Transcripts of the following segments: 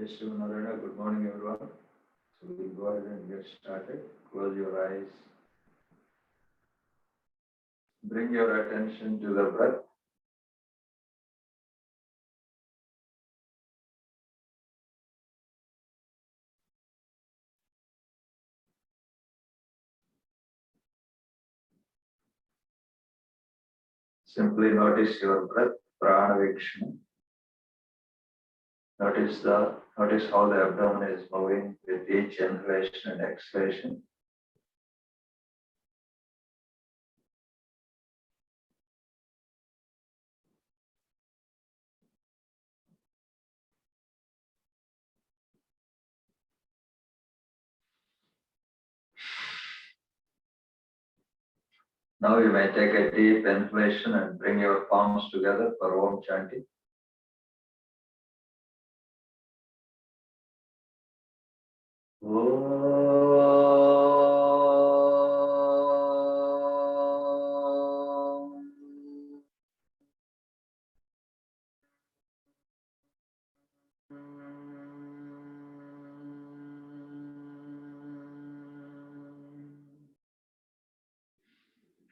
Jai Shri Narayana. Good morning, everyone. So we go ahead and get started. Close your eyes. Bring your attention to the breath. Simply notice your breath, prana vikshana. Notice how the abdomen is moving with each inhalation and exhalation. Now you may take a deep inhalation and bring your palms together for Om chanting.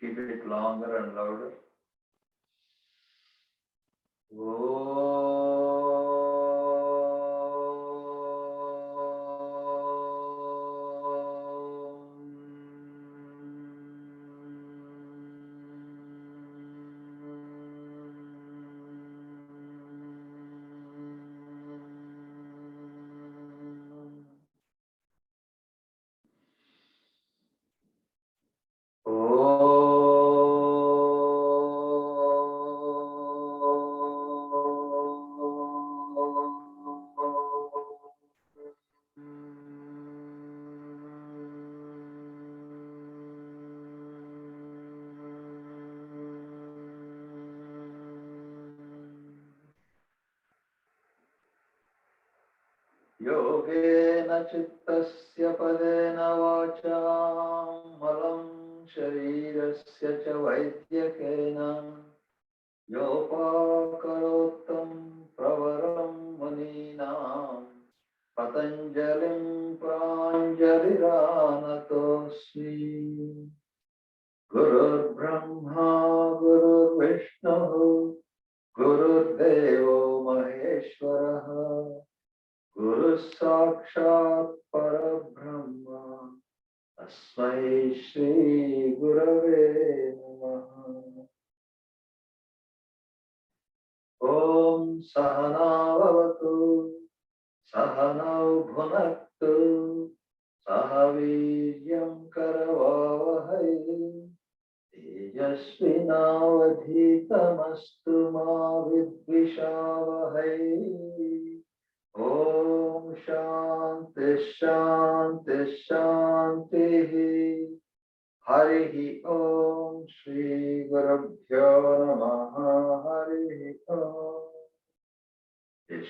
Keep it longer and louder. Yogena chittasya padena vacha malam sharirasya cha vaidyakena yopakarotam pravaram maninam patanjalim pranjaliranatosmi Gurur Brahma Gurur Vishnu Gurur Devo Maheshwaraha Guru Sakshat Parabrahma Tasmai Shri Gurave Namaha Om Sahana Bhavatu Sahana Bhunaktu Sahaviryam Karavavahai Tejasvinavadhitamastu ma vidvishavahai Om Shanti Shanti Shanti Harihi Om Shri Gurubhyo Namaha Harihi Om Yes.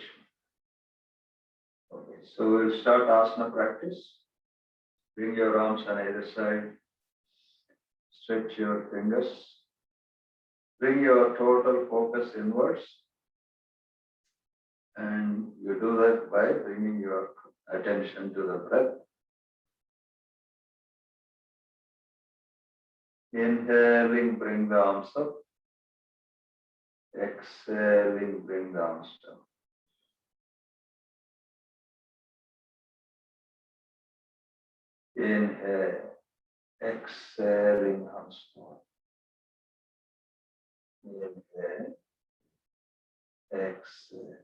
Okay, so we'll start asana practice. Bring your arms on either side. Stretch your fingers. Bring your total focus inwards. And you do that by bringing your attention to the breath. Inhaling, bring the arms up. Exhaling, bring the arms down. Inhale, exhaling, arms down. Inhale, exhale.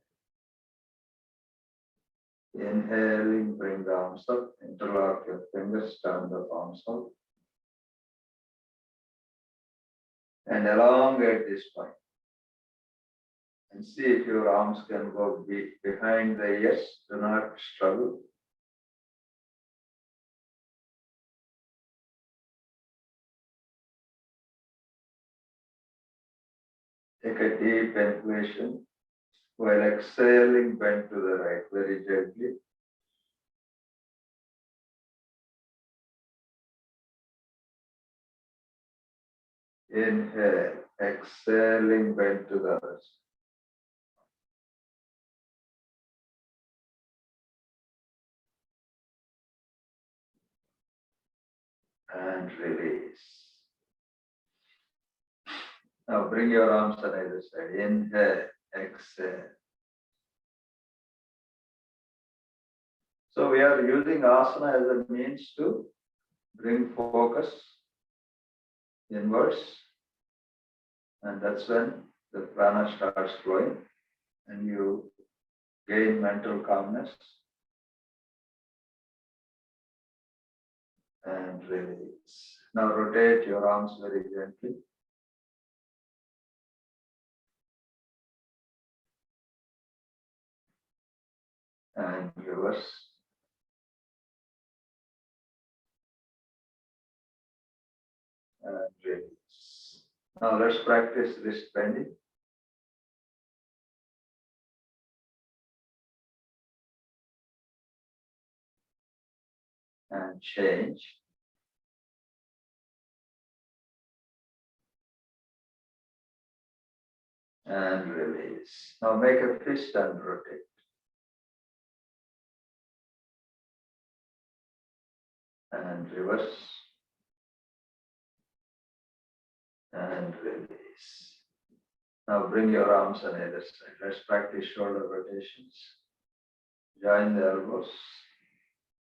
Inhaling, bring the arms up. Interlock your fingers, turn the palms up. And elongate this point. And see if your arms can go behind the ears. Do not struggle. Take a deep inhalation. While exhaling, bend to the right very gently. Inhale, exhaling, bend to the other side. and release. Now bring your arms on either side. Inhale, exhale. So we are using asana as a means to bring focus inwards, and that's when the prana starts flowing and you gain mental calmness and release. Now rotate your arms very gently. And reverse. And release. Now let's practice wrist bending. And change. And release. Now make a fist and rotate. And reverse. And release. Now bring your arms on either side. Let's practice shoulder rotations. Join the elbows.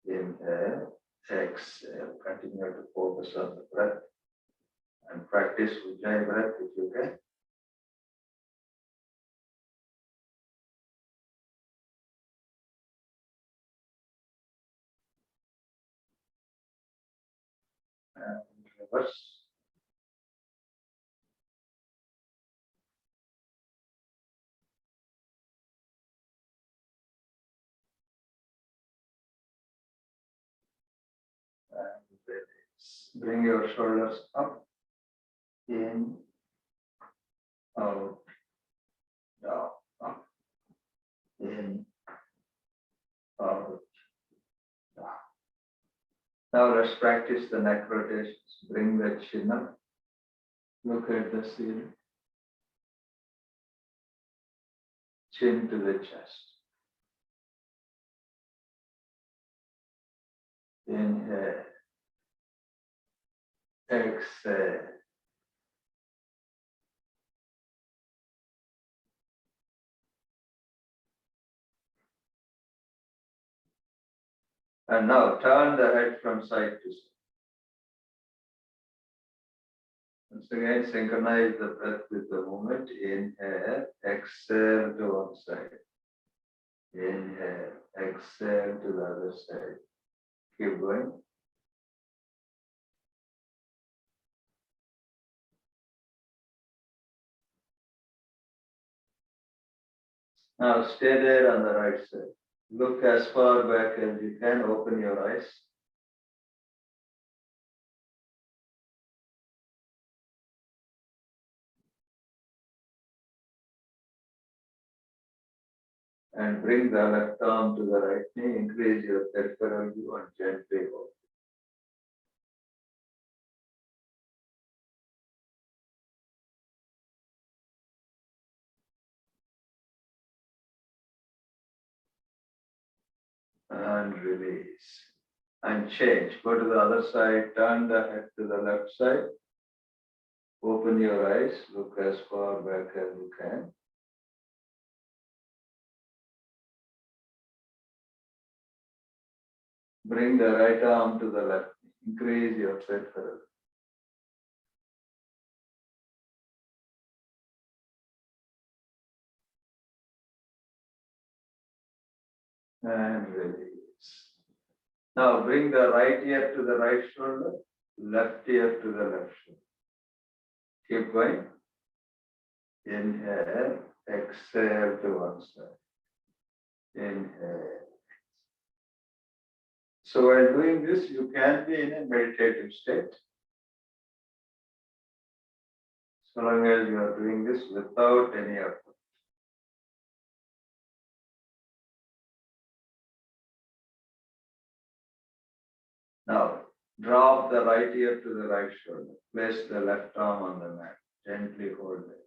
Inhale, exhale. Continue to focus on the breath. And practice Ujjayi breath if you can. And reverse. And release. Bring your shoulders up, in, out, down, up, in, out, down. Now let's practice the neck rotations. Bring the chin up, look at the ceiling, chin to the chest. Inhale, exhale. And now turn the head from side to side. Once again, synchronize the breath with the movement. Inhale, exhale to one side. Inhale, exhale to the other side. Keep going. Now stay there on the right side. Look as far back as you can. Open your eyes. And bring the left arm to the right knee. Increase your peripheral view and gently hold. And release. And change. Go to the other side. Turn the head to the left side. Open your eyes. Look as far back as you can. Bring the right arm to the left. Increase your peripheral. And release. Now bring the right ear to the right shoulder, left ear to the left shoulder. Keep going. Inhale, exhale to one side. Inhale. So while doing this, you can be in a meditative state. So long as you are doing this without any effort. Now, drop the right ear to the right shoulder. Place the left arm on the mat. Gently hold it.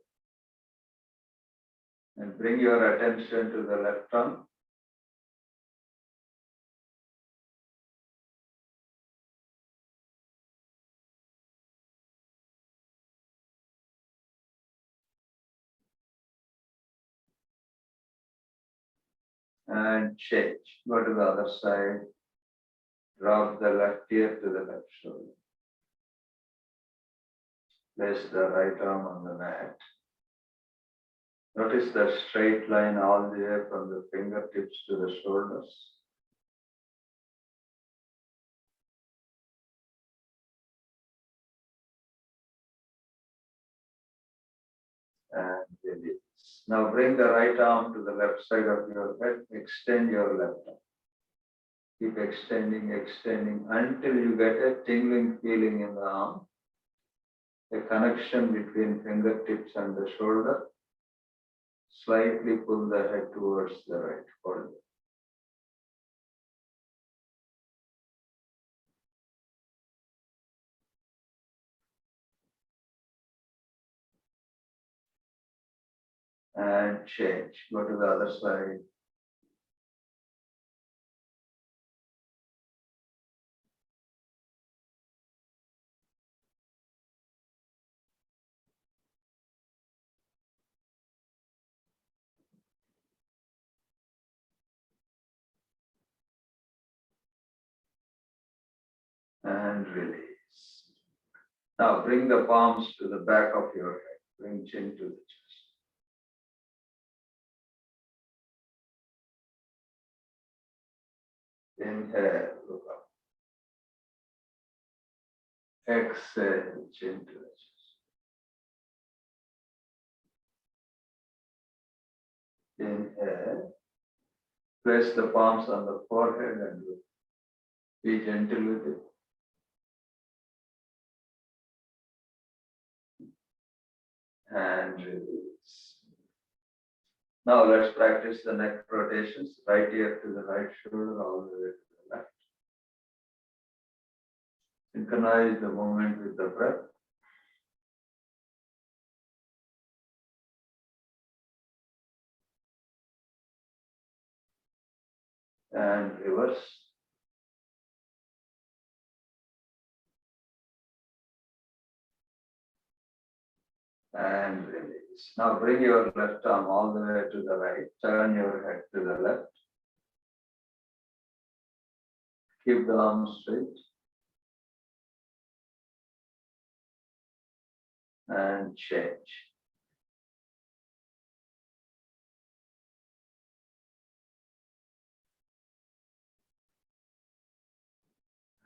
And bring your attention to the left arm. and change. Go to the other side. Drop the left ear to the left shoulder. Place the right arm on the mat. Notice the straight line all the way from the fingertips to the shoulders. And release. Now bring the right arm to the left side of your head. Extend your left arm. Keep extending, extending until you get a tingling feeling in the arm. A connection between fingertips and the shoulder. Slightly pull the head towards the right. Hold it. And change. Go to the other side. And release. Now bring the palms to the back of your head. Bring chin to the chest. Inhale, look up. Exhale, chin to the chest. Inhale. Place the palms on the forehead and be gentle with it. And release. Now let's practice the neck rotations. Right ear to the right shoulder, all the way to the left. Synchronize the movement with the breath. And reverse. And release. Now bring your left arm all the way to the right. Turn your head to the left. Keep the arm straight. And change.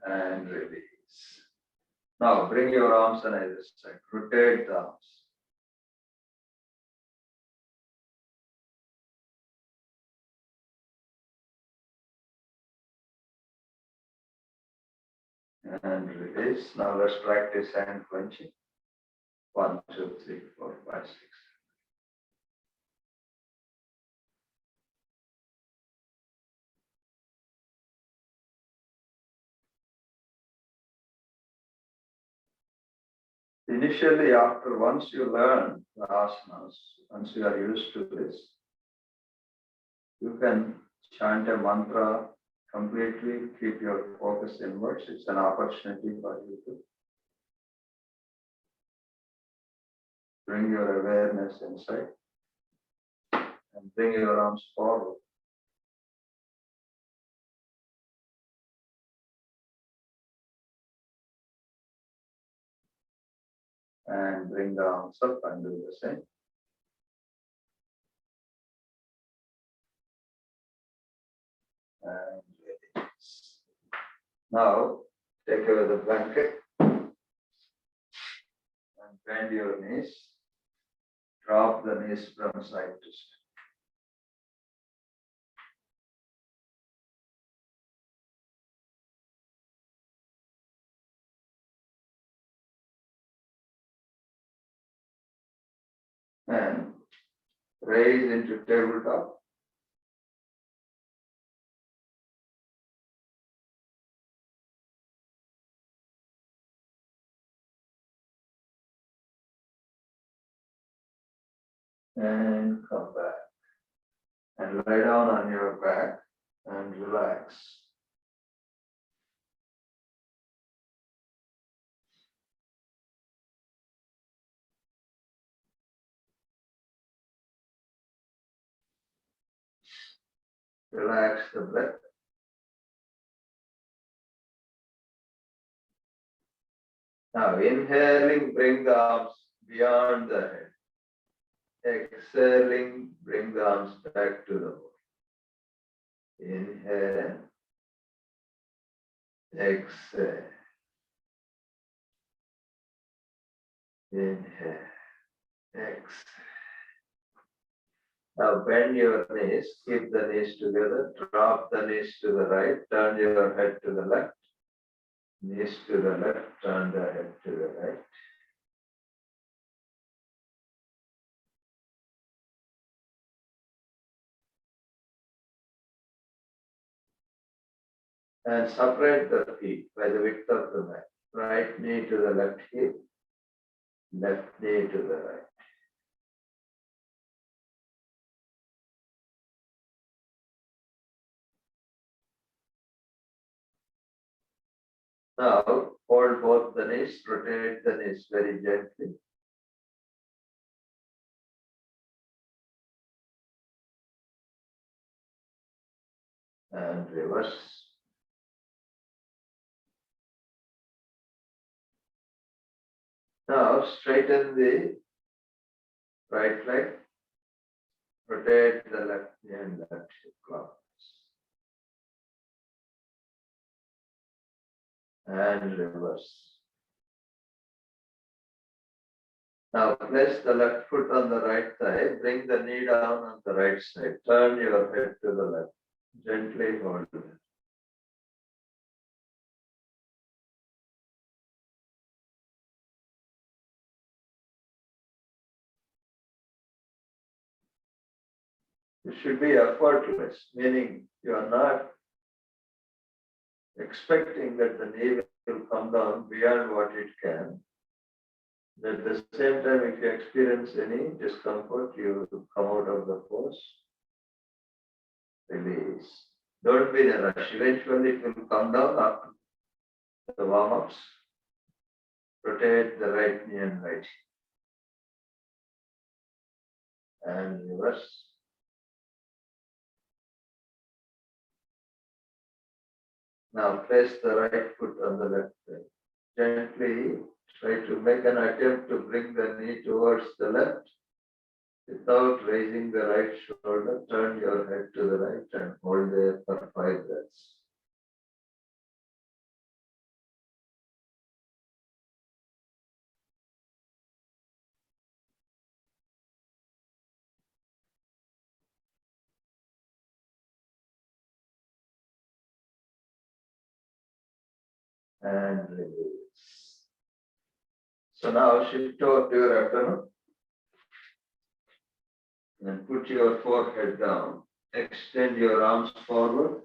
And release. Now bring your arms on either side. Rotate the arms. And release. Now let's practice hand clenching. 1, 2, 3, 4, 5, 6. Initially, once you learn the asanas, once you are used to this, you can chant a mantra completely, keep your focus inwards. It's an opportunity for you to bring your awareness inside and bring your arms forward. And bring the arms up and do the same. And release. Now, take away the blanket and bend your knees. Drop the knees from side to side. And raise into tabletop. And come back. And lie down on your back and relax. Relax the breath. Now inhaling, bring the arms beyond the head. Exhaling, bring the arms back to the body. Inhale. Exhale. Inhale. Exhale. Now bend your knees, keep the knees together, drop the knees to the right, turn your head to the left, knees to the left, turn the head to the right. And separate the feet by the width of the mat. Right knee to the left hip, left knee to the right. Now hold both the knees, rotate the knees very gently. And reverse. Now straighten the right leg, rotate the left knee and left hip clockwise. And reverse. Now place the left foot on the right thigh, bring the knee down on the right side, turn your head to the left, gently hold it. It should be effortless, meaning you are not expecting that the knee will come down beyond what it can. At the same time, if you experience any discomfort, you come out of the pose, release. Don't be in a rush. Eventually, it will come down after the warm-ups. Rotate the right knee and right hip. And reverse. Now place the right foot on the left side. Gently try to make an attempt to bring the knee towards the left without raising the right shoulder. Turn your head to the right and hold there for 5 breaths. And release. So now shift over to your abdomen and put your forehead down. Extend your arms forward.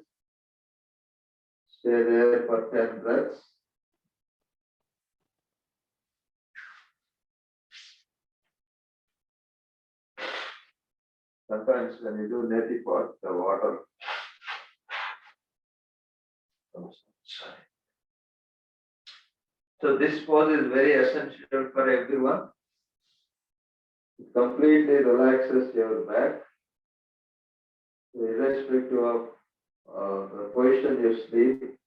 Stay there for 10 breaths. Sometimes when you do neti pot, the water comes outside. So this pose is very essential for everyone. It completely relaxes your back, irrespective of the position you sleep.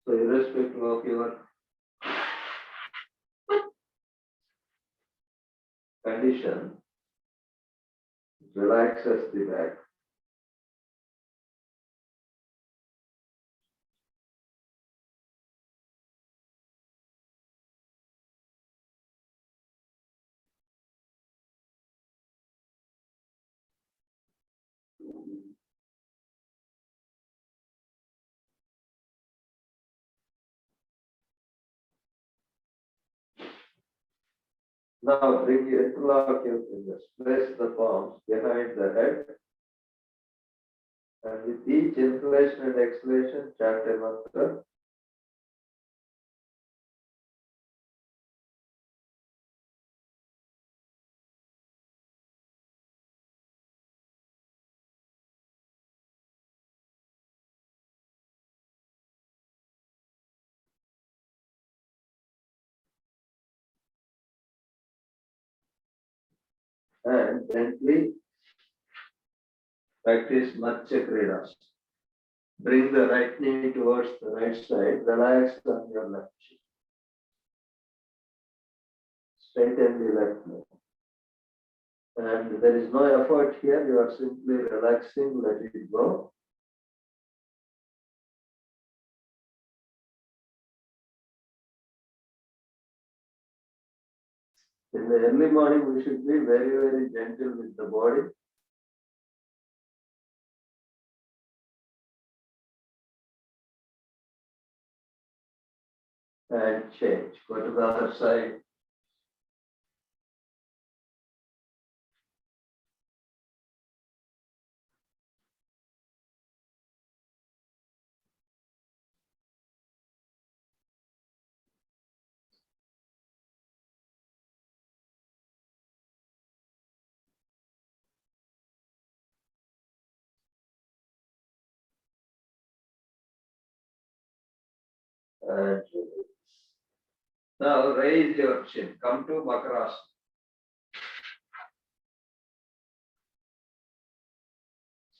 So irrespective of your condition, it relaxes the back. Now bring your interlock your fingers, place the palms behind the head, and with each inhalation and exhalation, chant a mantra. And gently Practice Matsya Kridas. Bring the right knee towards the right side. Relax on your left cheek. Straighten the left knee. And there is no effort here. You are simply relaxing. Let it go. In the early morning, we should be very, very gentle with the body. And change. Go to the other side. And now raise your chin. Come to Makarasana.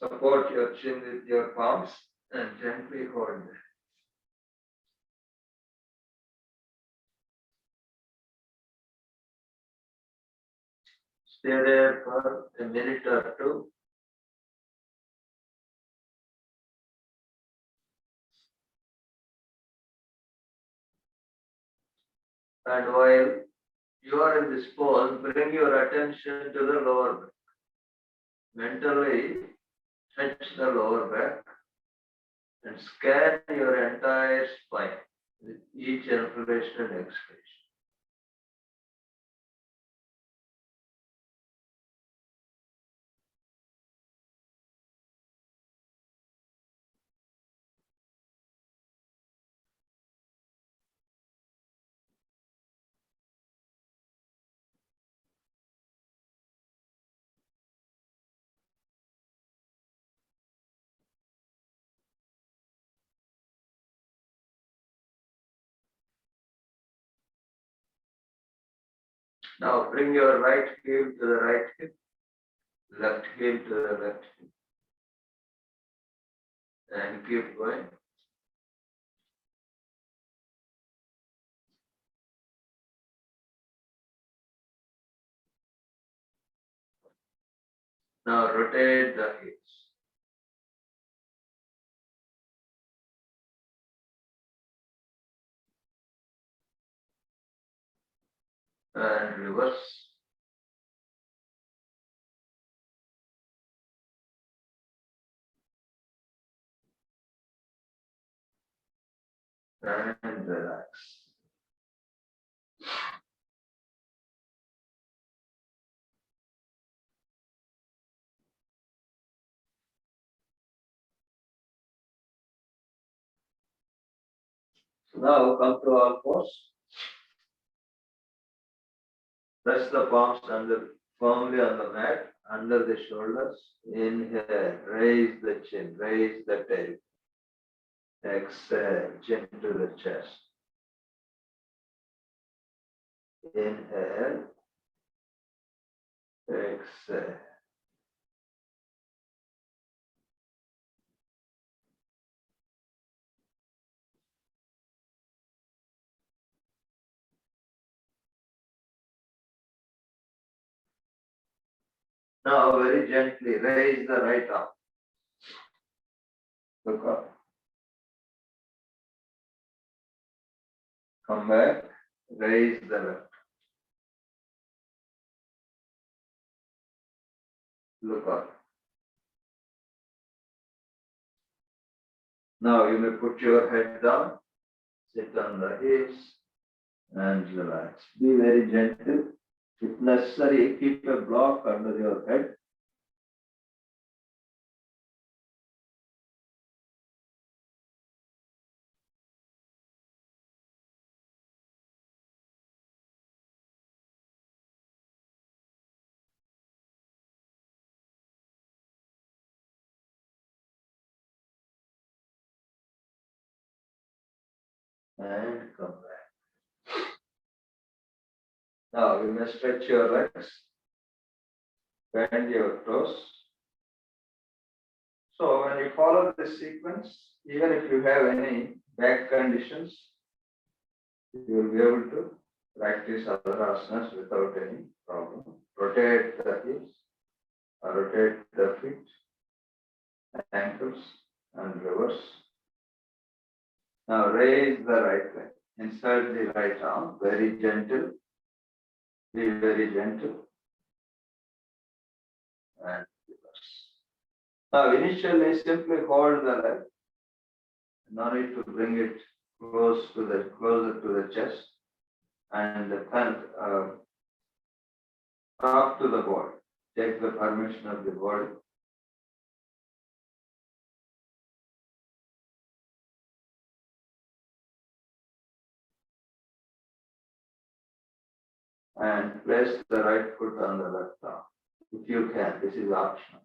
Support your chin with your palms and gently hold it. Stay there for a minute or two. And while you are in this pose, bring your attention to the lower back. Mentally touch the lower back and scan your entire spine with each inhalation and exhalation. Now bring your right heel to the right hip, left heel to the left hip. And keep going. Now rotate the hips. And reverse. And relax. So now come to all fours. Press the palms firmly on the mat, under the shoulders. Inhale, raise the chin, raise the tail. Exhale, chin to the chest. Inhale, exhale. Now very gently raise the right arm. Look up. Come back, raise the left. Look up. Now you may put your head down, sit on the hips and relax. Be very gentle. If necessary, keep a block under your head. And come back. Now you may stretch your legs, bend your toes, So when you follow this sequence, even if you have any back conditions, you will be able to practice other asanas without any problem. Rotate the hips, rotate the feet, ankles, and reverse. Now raise the right leg. Insert the right arm, very gentle. Be very gentle. And reverse. Now initially simply hold the leg. No need to bring it closer to the chest and talk to the body. Take the permission of the body. And place the right foot on the left arm. If you can, this is optional.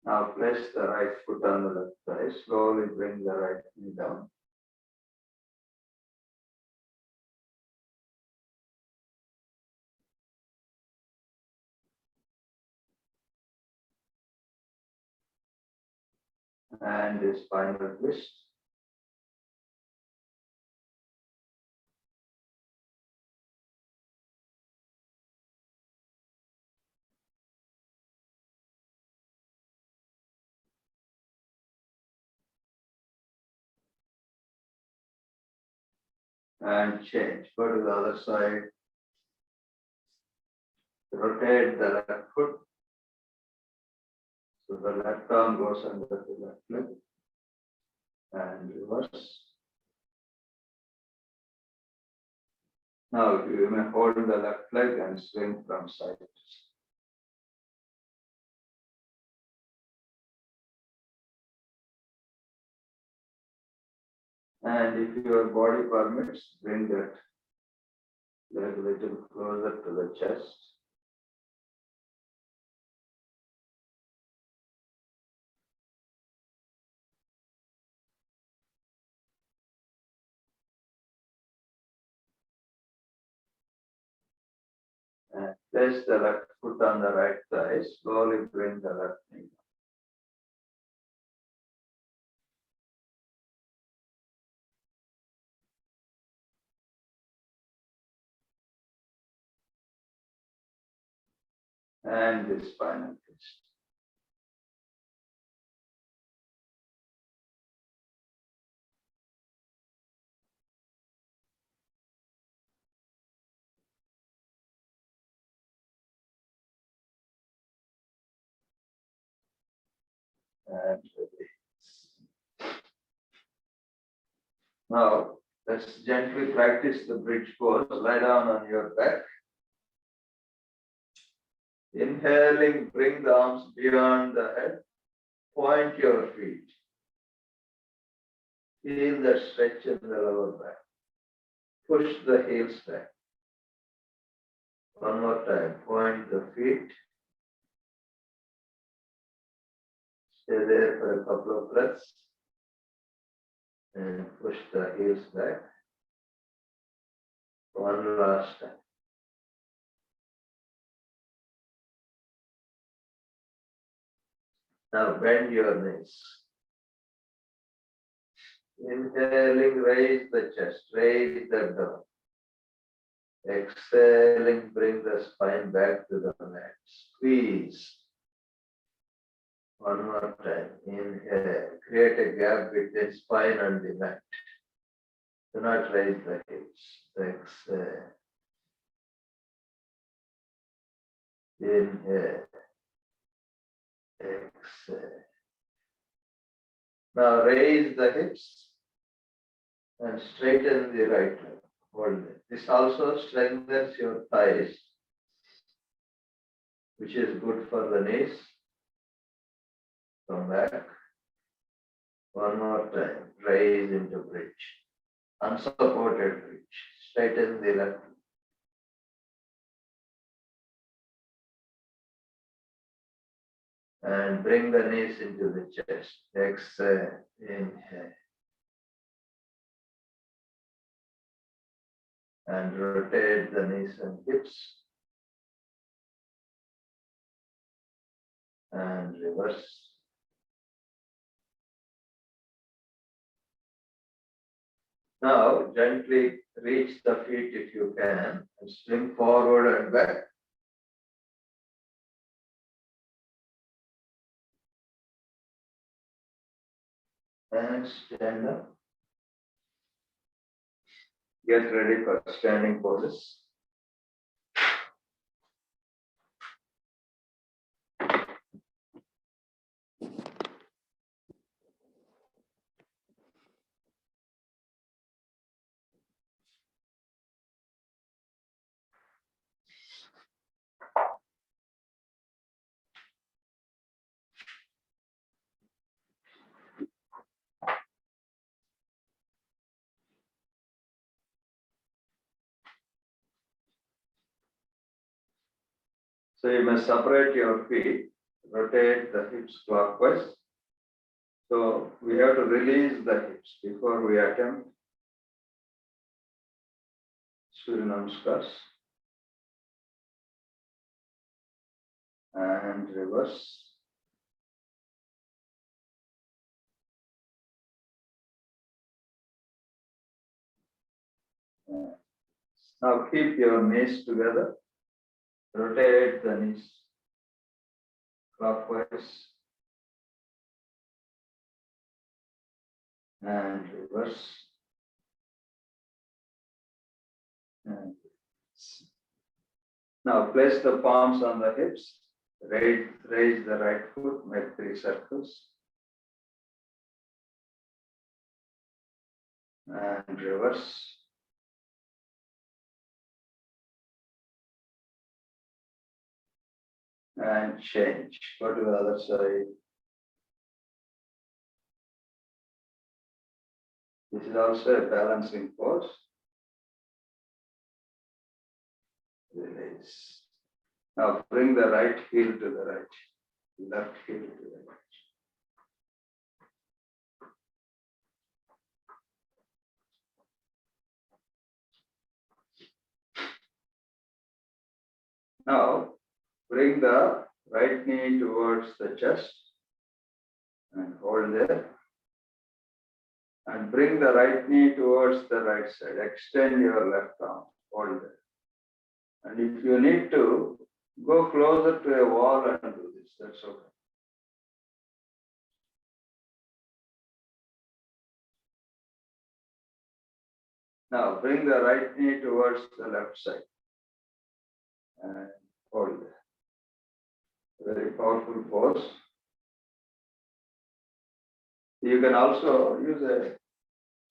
Now place the right foot on the left thigh. Slowly bring the right knee down. And the spinal twist. And change. Go to the other side. Rotate the left foot. So the left arm goes under the left leg. And reverse. Now you may hold the left leg and swing from side to side. And if your body permits, bring that leg a little closer to the chest. And place the left foot on the right thigh. Slowly bring the left knee. And the spinal twist. And release. Now, let's gently practice the bridge pose. Lie down on your back. Inhaling, bring the arms beyond the head. Point your feet. Feel the stretch in the lower back. Push the heels back. One more time. Point the feet. Stay there for a couple of breaths. And push the heels back. One last time. Now bend your knees. Inhaling, raise the chest, raise the down. Exhaling, bring the spine back to the mat. Squeeze. One more time. Inhale. Create a gap between spine and the mat. Do not raise the hips. Exhale. Inhale. Exhale. Now raise the hips and straighten the right leg. Hold it. This also strengthens your thighs, which is good for the knees. Come back. One more time. Raise into bridge. Unsupported bridge. Straighten the left. And bring the knees into the chest. Exhale. Inhale. And rotate the knees and hips. And reverse. Now gently reach the feet if you can and swing forward and back. And stand up. Get ready for standing poses. So you must separate your feet, rotate the hips clockwise. So we have to release the hips before we attempt Surya Namaskars. And reverse. Now keep your knees together. Rotate the knees clockwise. And reverse. And now place the palms on the hips. Raise the right foot, make 3 circles. And reverse. And change. Go to the other side. This is also a balancing pose. Release. Now bring the right heel to the right, left heel to the right. Now bring the right knee towards the chest and hold there. And bring the right knee towards the right side. Extend your left arm, hold there. And if you need to, go closer to a wall and do this, that's okay. Now bring the right knee towards the left side and hold there. Very powerful pose. You can also use a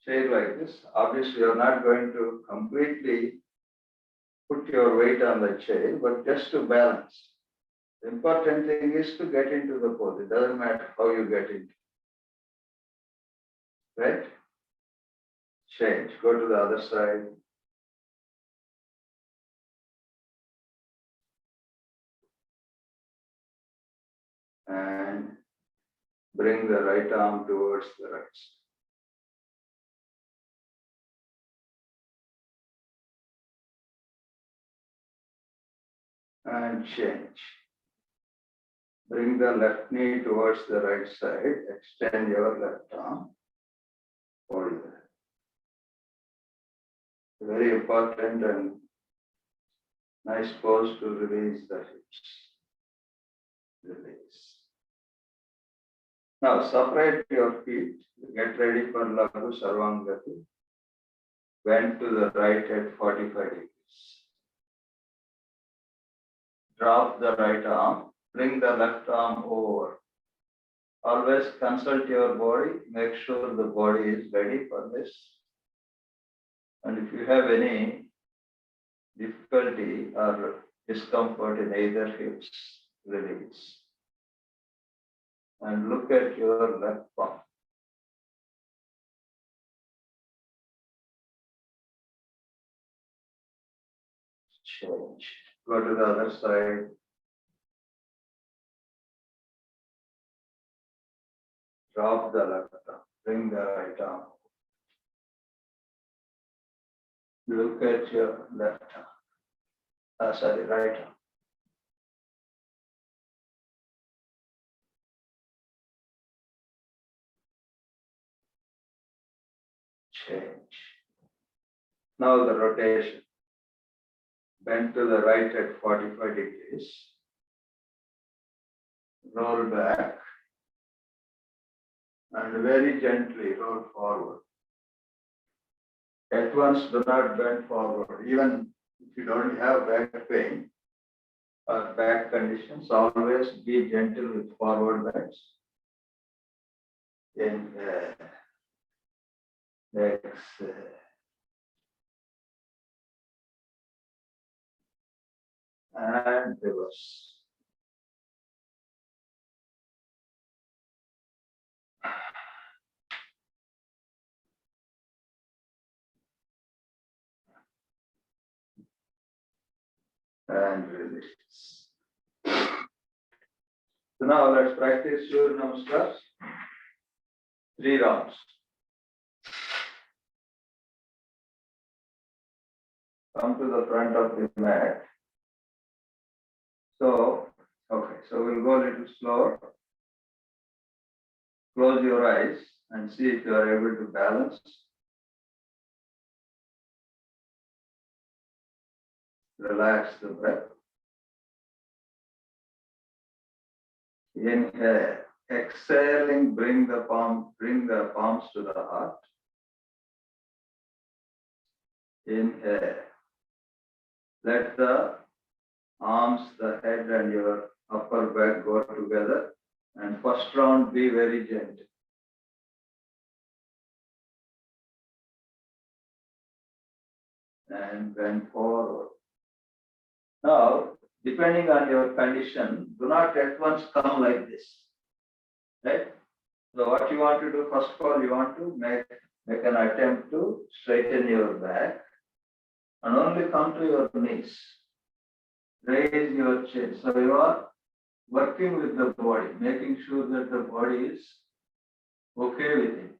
chair like this. Obviously, you're not going to completely put your weight on the chair, but just to balance. The important thing is to get into the pose. It doesn't matter how you get into it. Right? Change. Go to the other side. And bring the right arm towards the right side. And change. Bring the left knee towards the right side. Extend your left arm. Hold there. Very important and nice pose to release the hips. Release. Now separate your feet. Get ready for Laghu Sarvangati. Bend to the right at 45 degrees. Drop the right arm. Bring the left arm over. Always consult your body. Make sure the body is ready for this. And if you have any difficulty or discomfort in either hips, release. And look at your left palm. Change. Go to the other side. Drop the left arm. Bring the right arm. Look at your left arm. Sorry, right arm. Change. Now the rotation. Bend to the right at 45 degrees. Roll back. And very gently roll forward. At once, do not bend forward. Even if you don't have back pain or back conditions, always be gentle with forward bends. Inhale, exhale. And reverse. And release. So now let's practice Surya Namaskar. 3 rounds. Come to the front of the mat. So we'll go a little slower. Close your eyes and see if you are able to balance. Relax the breath. Inhale. Exhaling, bring the palms to the heart. Inhale. Let the arms, the head and your upper back go together. And first round, be very gentle. And bend forward. Now, depending on your condition, do not at once come like this. Right? So what you want to do, first of all, you want to make an attempt to straighten your back and only come to your knees. Raise your chin. So you are working with the body, making sure that the body is okay with it.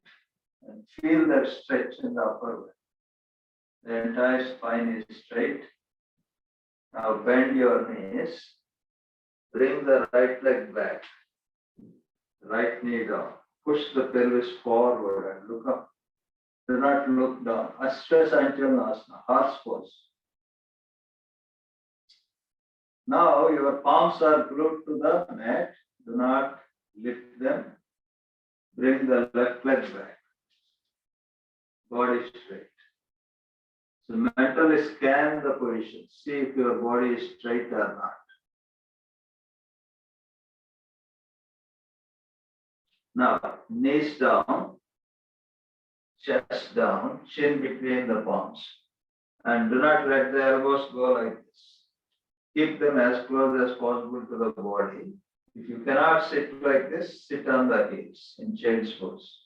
And feel that stretch in the upper back. The entire spine is straight. Now bend your knees. Bring the right leg back. Right knee down. Push the pelvis forward and look up. Do not look down. Asana, horse pose. Now your palms are glued to the mat. Do not lift them. Bring the left leg back. Body straight. So mentally scan the position. See if your body is straight or not. Now, knees down, chest down, chin between the palms. And do not let the elbows go like this. Keep them as close as possible to the body. If you cannot sit like this, sit on the heels in child's pose.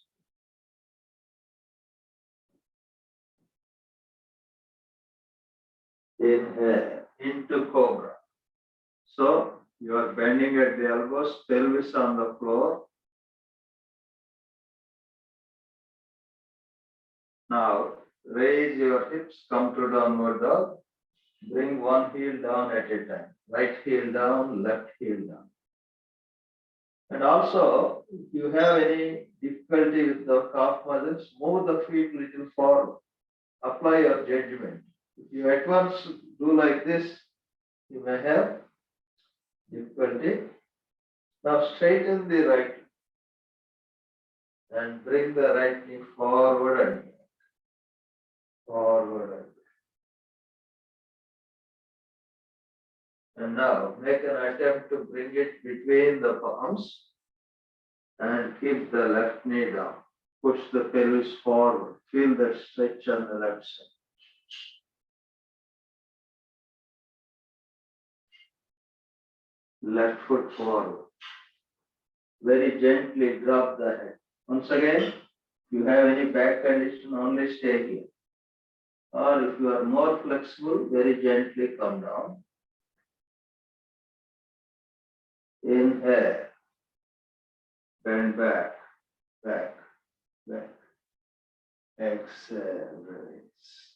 Inhale into cobra. So you are bending at the elbows, pelvis on the floor. Now raise your hips, come to downward dog. Bring one heel down at a time. Right heel down, left heel down. And also, if you have any difficulty with the calf muscles, move the feet a little forward. Apply your judgment. If you at once do like this, you may have difficulty. Now straighten the right and bring the right knee forward and back. Forward and back. And now make an attempt to bring it between the palms and keep the left knee down. Push the pelvis forward. Feel that stretch on the left side. Left foot forward. Very gently drop the head. Once again, if you have any back condition, only stay here. Or if you are more flexible, very gently come down. Inhale. Bend back, back, back. Exhale, release.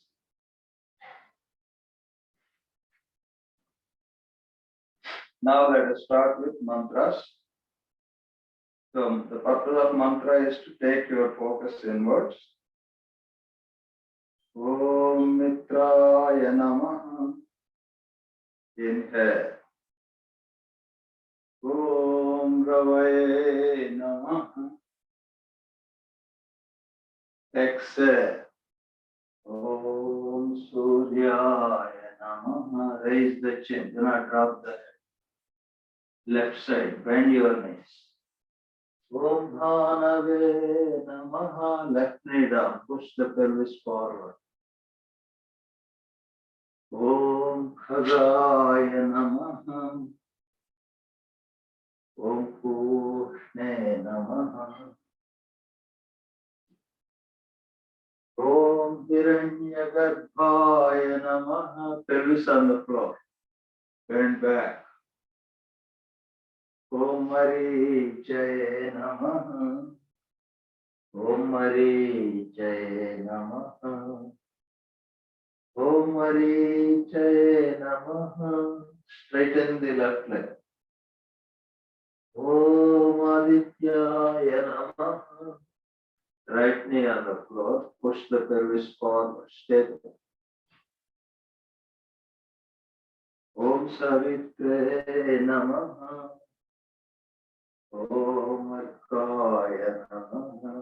Now let us start with mantras. So the purpose of mantra is to take your focus inwards. Om Mitraya Namaha. Inhale. Om Ravaye Namaha. Exhale. Om Suryaya Namaha. Raise the chin. Do not drop the head. Left side. Bend your knees. Om Bhanave Namaha. Left knee down. Push the pelvis forward. Om Khagaya Namaha. Om Pushne Namaha. Om Hiranyagarbhaya Namaha. Pelvis on the floor. Bend back. Om Marichaye Namaha. Om Marichaye Namaha. Om Marichaye Namaha. Straighten the left leg. Om Adityaya Namaha. Right knee on the floor. Push the pelvis forward. Stay there. Om Savitre Namaha. Om Arkaya Namaha.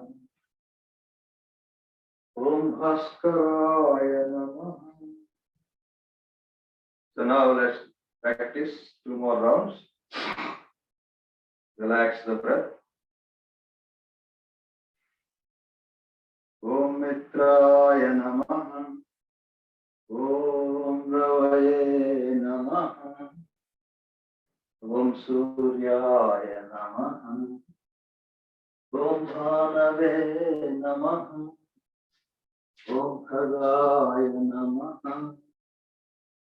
Om Bhaskaraya Namaha. So now let's practice 2 more rounds. Relax the breath. Om Mitraya Namaha. Om Ravaye Namaha. Om Suryaya Namaha. Om Bhanave Namaha. Om Khagaya Namaha.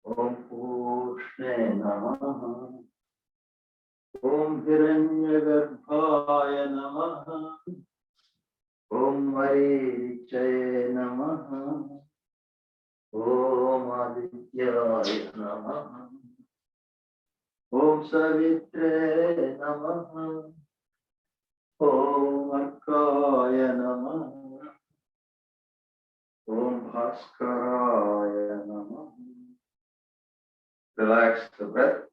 Om Pushne Namaha. Om Hiranyagarbhaya Namaha. Om Marichaye Namaha. Om Adityaya Namaha. Om Savitre Namaha. Om Arkaya Namaha. Om Bhaskaraya Namaha. Relax the breath.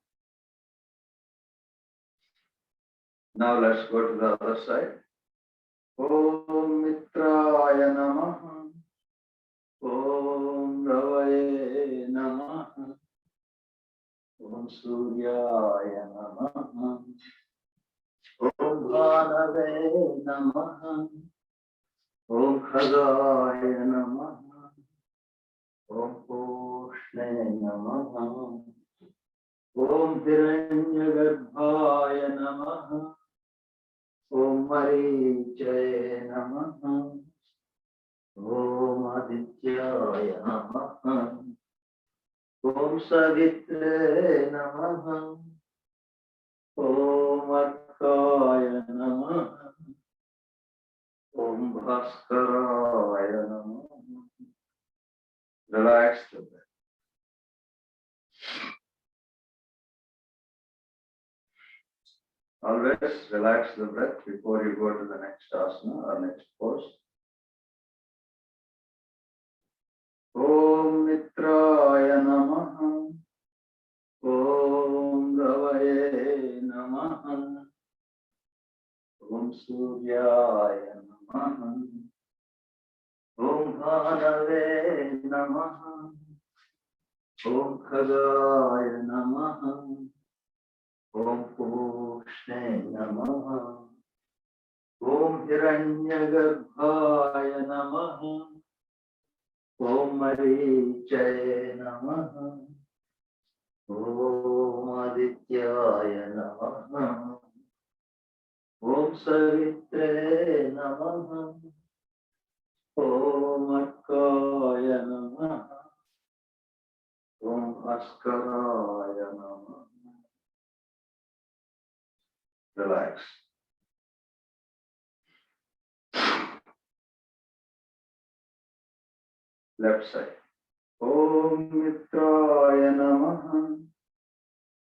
Now let's go to the other side. Om Mitraya Namaha. Om Ravaye Namaha. Om Suryaya Namaha. Om Bhanave Namaha. Om Khagaya Namaha. Om Pushne Namaha. Om Hiranyagarbhaya Namaha. Om Marichaye Namaha. Om Adityaya Namaha. Om Savitre Namaha. Om Arkaya Namaha. Om Bhaskaraya Namaha. Relax the breath. Always relax the breath before you go to the next asana or next pose. Om Mitraya Namaha. Om Ravaye Namaha. Om Suryaya Namaha. Om Bhanave Namaha. Om Khagaya Namaha. Om Pushne Namaha. Om Hiranyagarbhaya Namaha. Om Marichaye Namaha. Om Adityaya Namaha. Om Savitre Namaha. Om Arkaya Namaha. Om Bhaskaraya Namaha. Relax. Left side. Om Mitraya Namaha.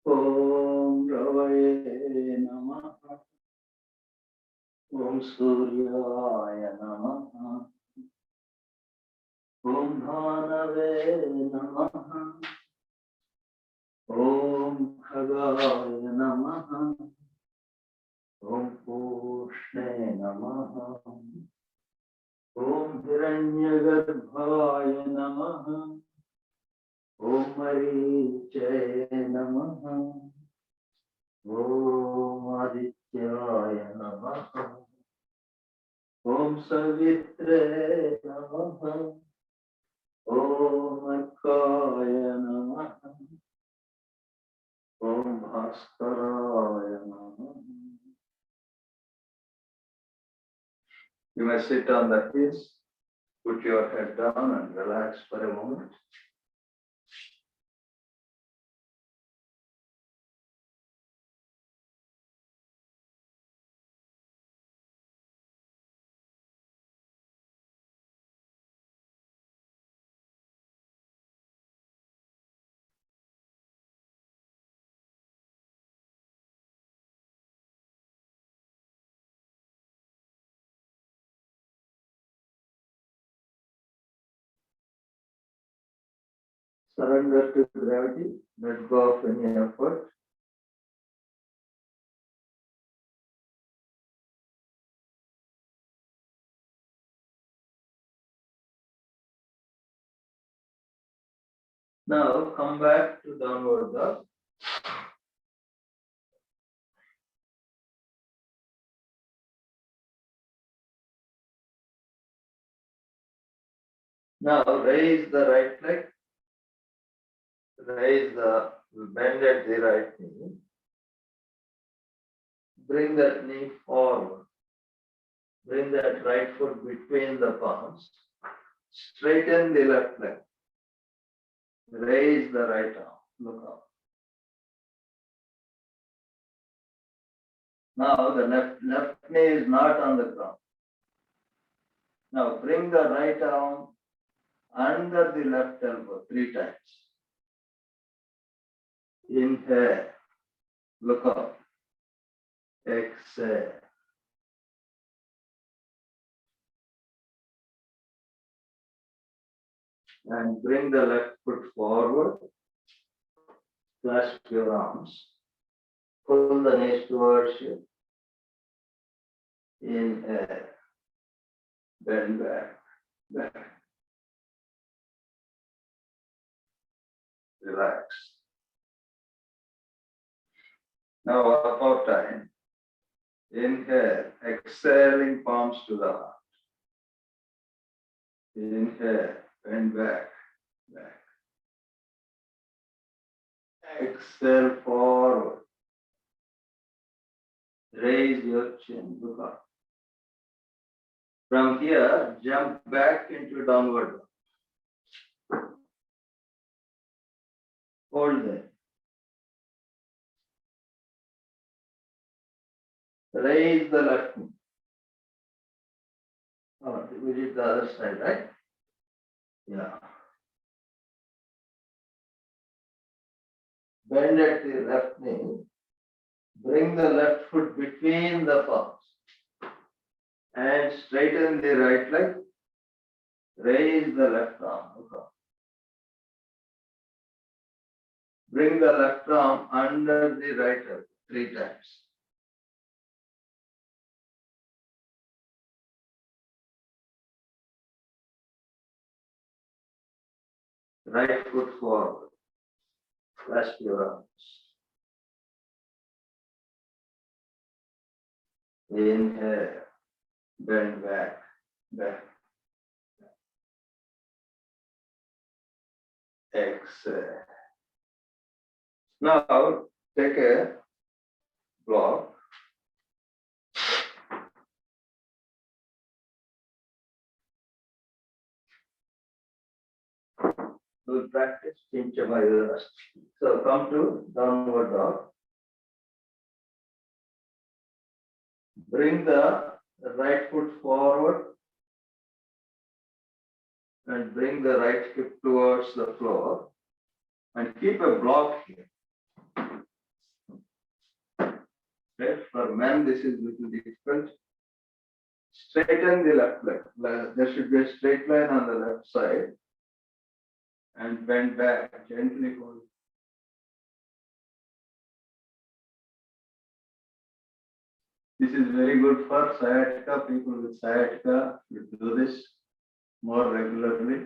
Om Om Suryaya Namaha. Om Dhanave Namaha. Om Khagaya Namaha. Om Pushne Namaha. Om Hiranyagarbhaya Namaha. Om Marichaya Namaha. Om Adityaya Namaha. Om Savitre Namaha. Om Akaya Namaha. Om Bhaskaraya Namaha. You may sit on the heels, put your head down and relax for a moment. Surrender to gravity, let go of any effort. Now come back to downward dog. Now raise the right leg, bend at the right knee. Bring that knee forward. Bring that right foot between the palms. Straighten the left leg. Raise the right arm. Look up. Now the left knee is not on the ground. Now bring the right arm under the left elbow 3 times. Inhale. Look up. Exhale. And bring the left foot forward. Clasp your arms. Pull the knees towards you. Inhale. Bend back. Relax. Now up time. Inhale. Exhaling palms to the heart. Inhale. Bend back. Exhale forward. Raise your chin. Look up. From here, jump back into downward dog. Hold there. Raise the left knee. Oh, we did the other side, right? Yeah. Bend at the left knee. Bring the left foot between the palms. And straighten the right leg. Raise the left arm. Look up. Bring the left arm under the right elbow 3 times. Right foot forward. Clasp your arms. Inhale. Bend back. Exhale. Now take a block. We'll practice Chincha Mayura. So come to downward dog. Bring the right foot forward and bring the right hip towards the floor and keep a block here. Okay. For men, this is a little difficult. Straighten the left leg. There should be a straight line on the left side and bend back, gently hold. This is very good for sciatica. People with sciatica should do this more regularly.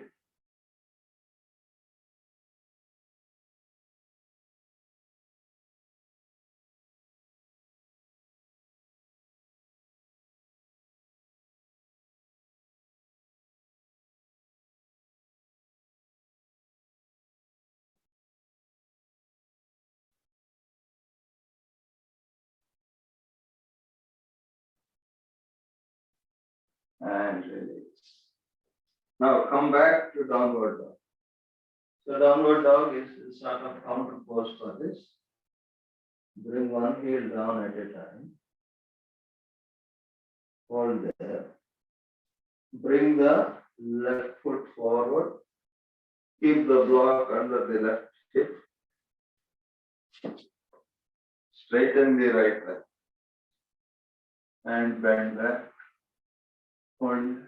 And release. Now come back to downward dog. So downward dog is sort of counter pose for this. Bring one heel down at a time. Hold there. Bring the left foot forward. Keep the block under the left hip. Straighten the right leg. And bend back. Hold.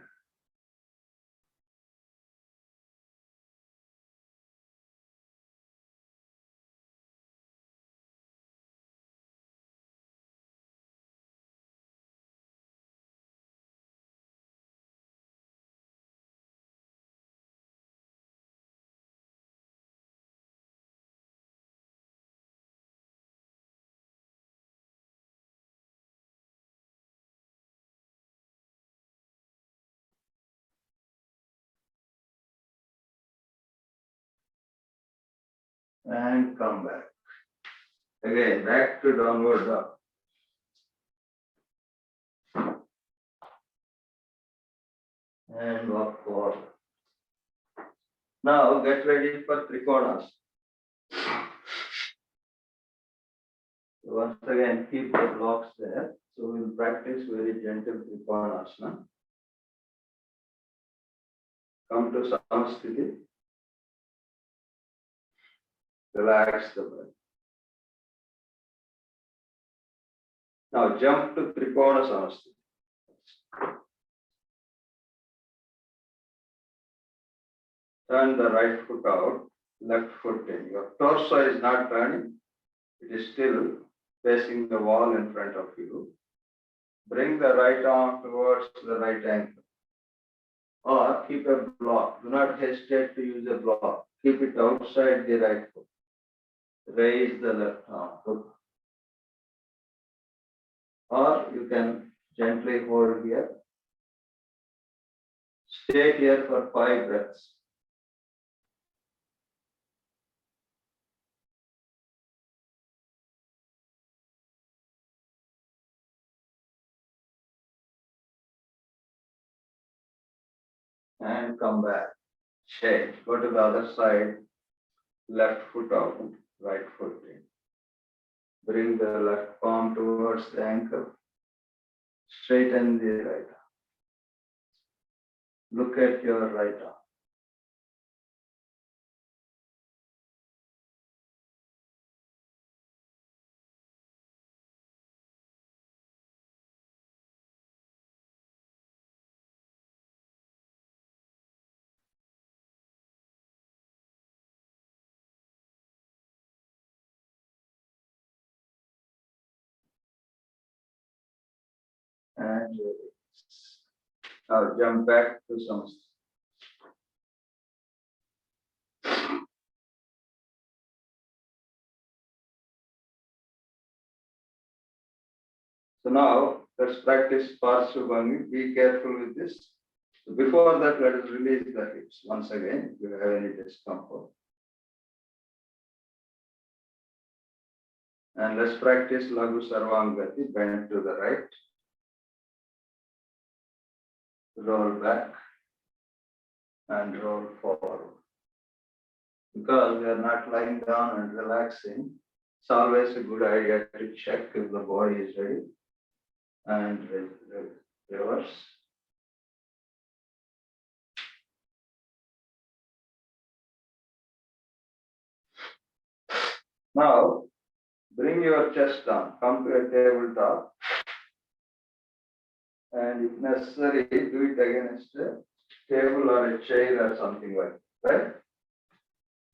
And come back. Again, back to downward dog. And walk forward. Now get ready for Trikonasana. Once again, keep the blocks there. So we'll practice very gentle Trikonasana. Come to Samsthiti. Relax the breath. Now jump to Trikona Samsthiti. Turn the right foot out, left foot in. Your torso is not turning. It is still facing the wall in front of you. Bring the right arm towards the right ankle. Or keep a block. Do not hesitate to use a block. Keep it outside the right foot. Raise the left arm. Or you can gently hold here. Stay here for 5 breaths. And come back. Change. Go to the other side. Left foot out, right foot in. Bring the left palm towards the ankle. Straighten the right arm. Look at your right arm. And release. Now jump back to Samsthiti. So now let's practice Parsvabhangi. Be careful with this. So before that, let us release the hips once again if you have any discomfort. And let's practice Laghu Sarvangati. Bend to the right. Roll back and roll forward. Because we are not lying down and relaxing, it's always a good idea to check if the body is ready. And reverse. Now, bring your chest down. Come to a tabletop. and if necessary, do it against a table or a chair or something like that, right?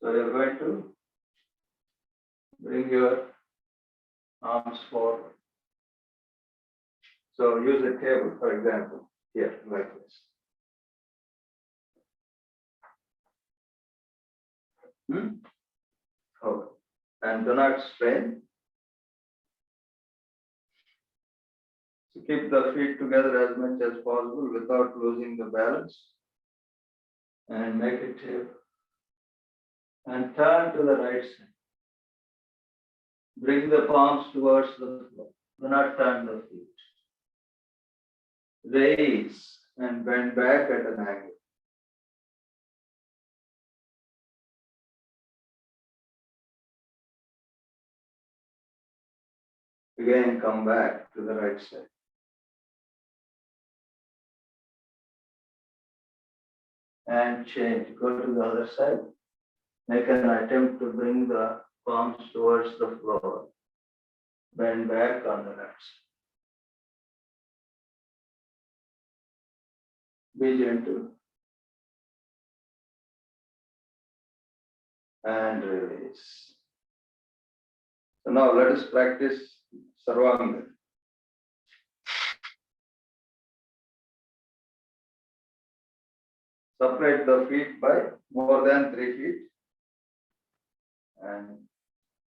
So you're going to bring your arms forward. So use a table, for example, here, like this. Okay. And do not strain. So keep the feet together as much as possible without losing the balance. And make it table. And turn to the right side. Bring the palms towards the floor. Do not turn the feet. Raise and bend back at an angle. Again, come back to the right side. And change. Go to the other side. Make an attempt to bring the palms towards the floor. Bend back on the left side. Be gentle. And release. So now let us practice Sarvanga. Separate the feet by more than 3 feet. And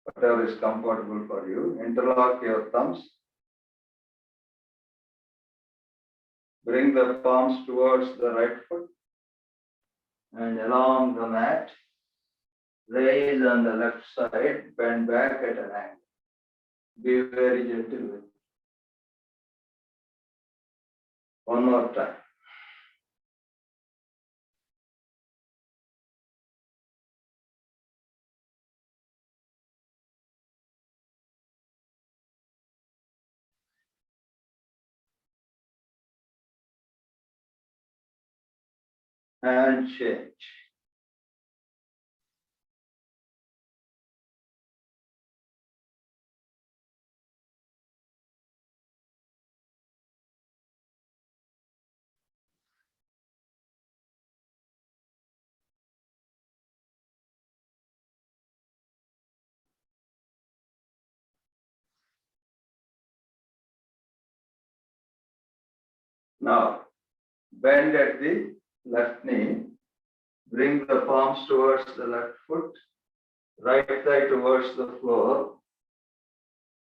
whatever is comfortable for you, interlock your thumbs. Bring the palms towards the right foot and along the mat. Raise on the left side, bend back at an angle. Be very gentle with it. One more time. And change. Now, bend at the left knee. Bring the palms towards the left foot. Right thigh towards the floor.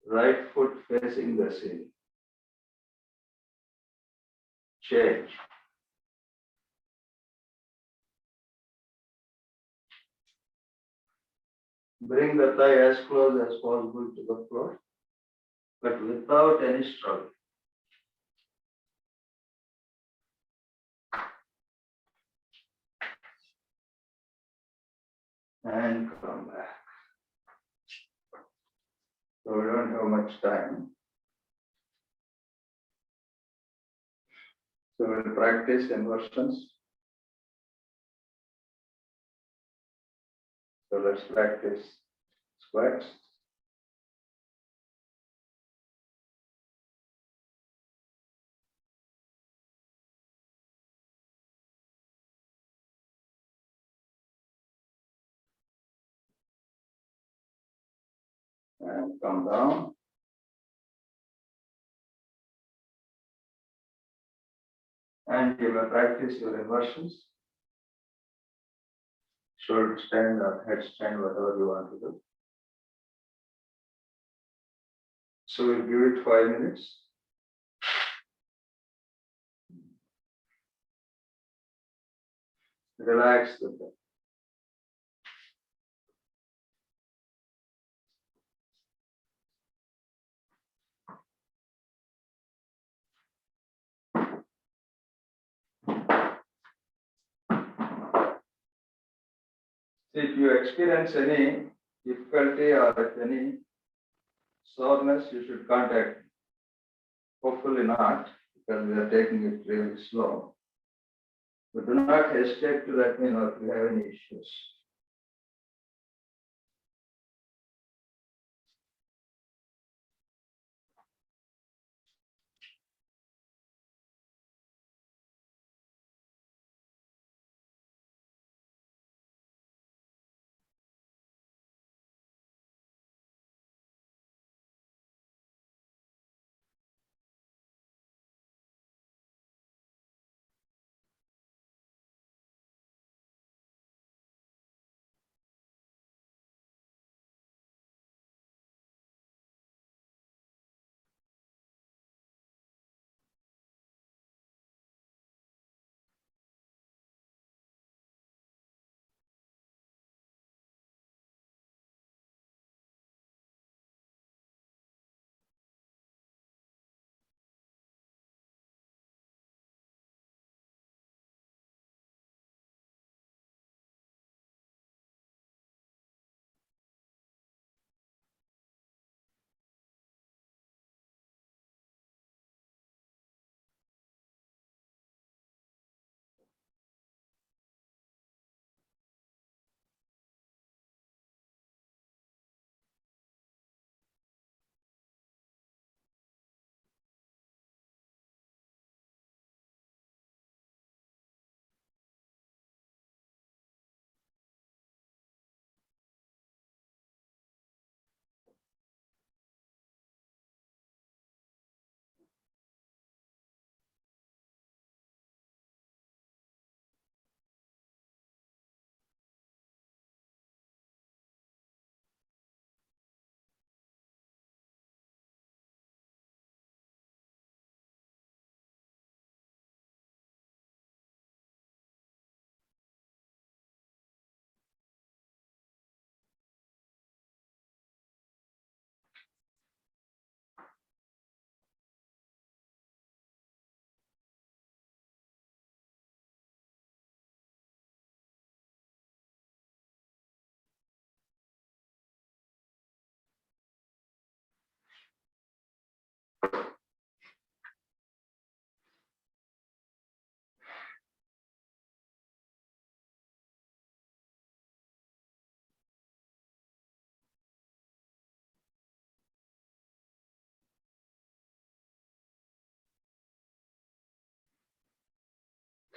Right foot facing the ceiling. Change. Bring the thigh as close as possible to the floor, but without any struggle. And come back. So we don't have much time. So we'll practice inversions. So let's practice squats. And come down. And you may practice your inversions. Shoulder stand or head stand, whatever you want to do. So we'll give it 5 minutes. Relax the back. If you experience any difficulty or any soreness, you should contact me. Hopefully not, because we are taking it really slow. But do not hesitate to let me know if you have any issues.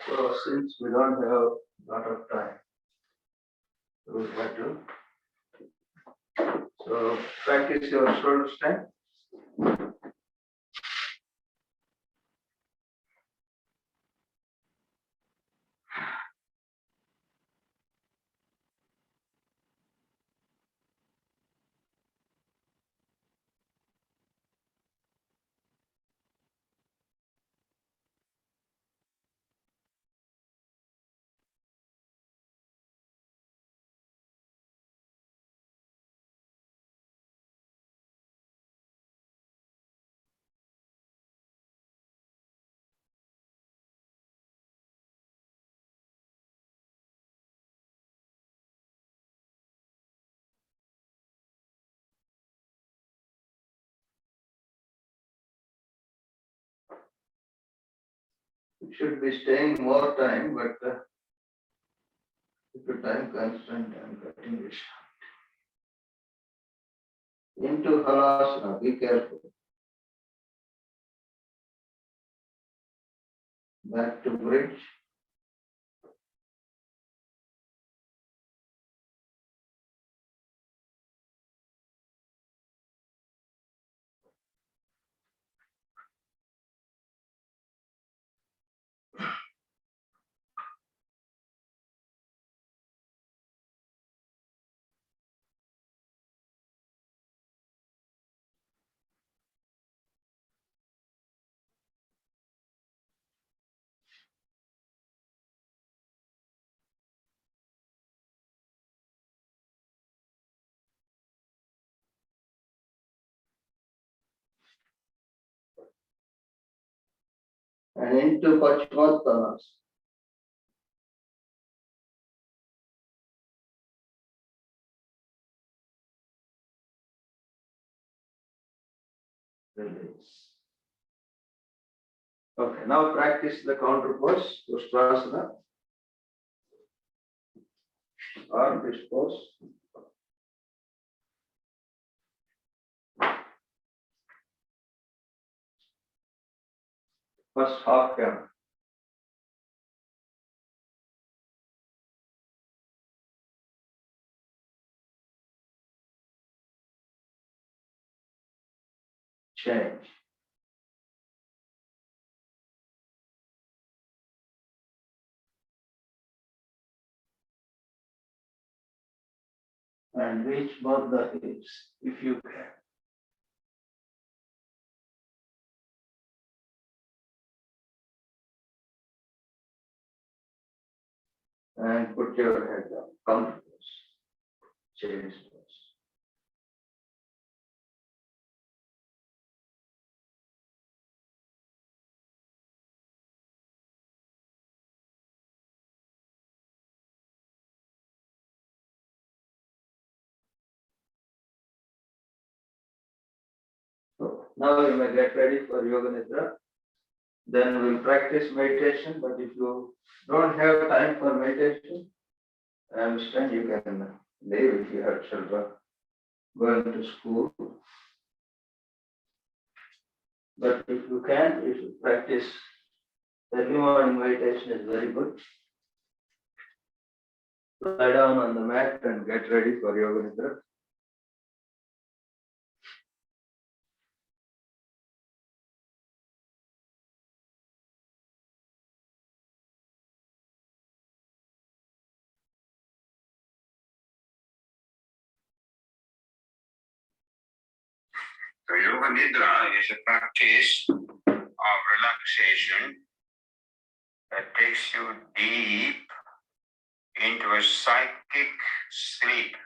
So since we don't have a lot of time, we have to. So practice your shoulder strength. You should be staying more time, but if the time constraint, I'm cutting it short. Into halasana, be careful. Back to bridge. And into Paschimottanasana. Release. Okay, now practice the counter pose, Ustrasana, or fish pose. First half camel. Change. And reach both the hips if you can. And put your head down. Counter pose. Change pose. So now you may get ready for Yoga Nidra. Then we'll practice meditation, but if you don't have time for meditation, I understand you can leave if you have children going to school. But if you can, if you practice early morning meditation is very good. Lie down on the mat and get ready for Yoga Nidra. So Yoga Nidra is a practice of relaxation that takes you deep into a psychic sleep.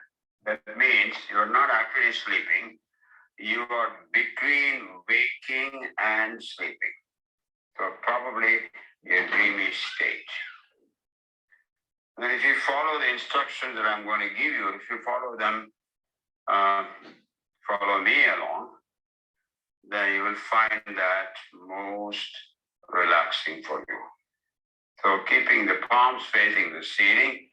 That means you're not actually sleeping, you are between waking and sleeping. So probably a dreamy state. And if you follow the instructions that I'm going to give you, if you follow them, follow me along, then you will find that most relaxing for you. So keeping the palms facing the ceiling,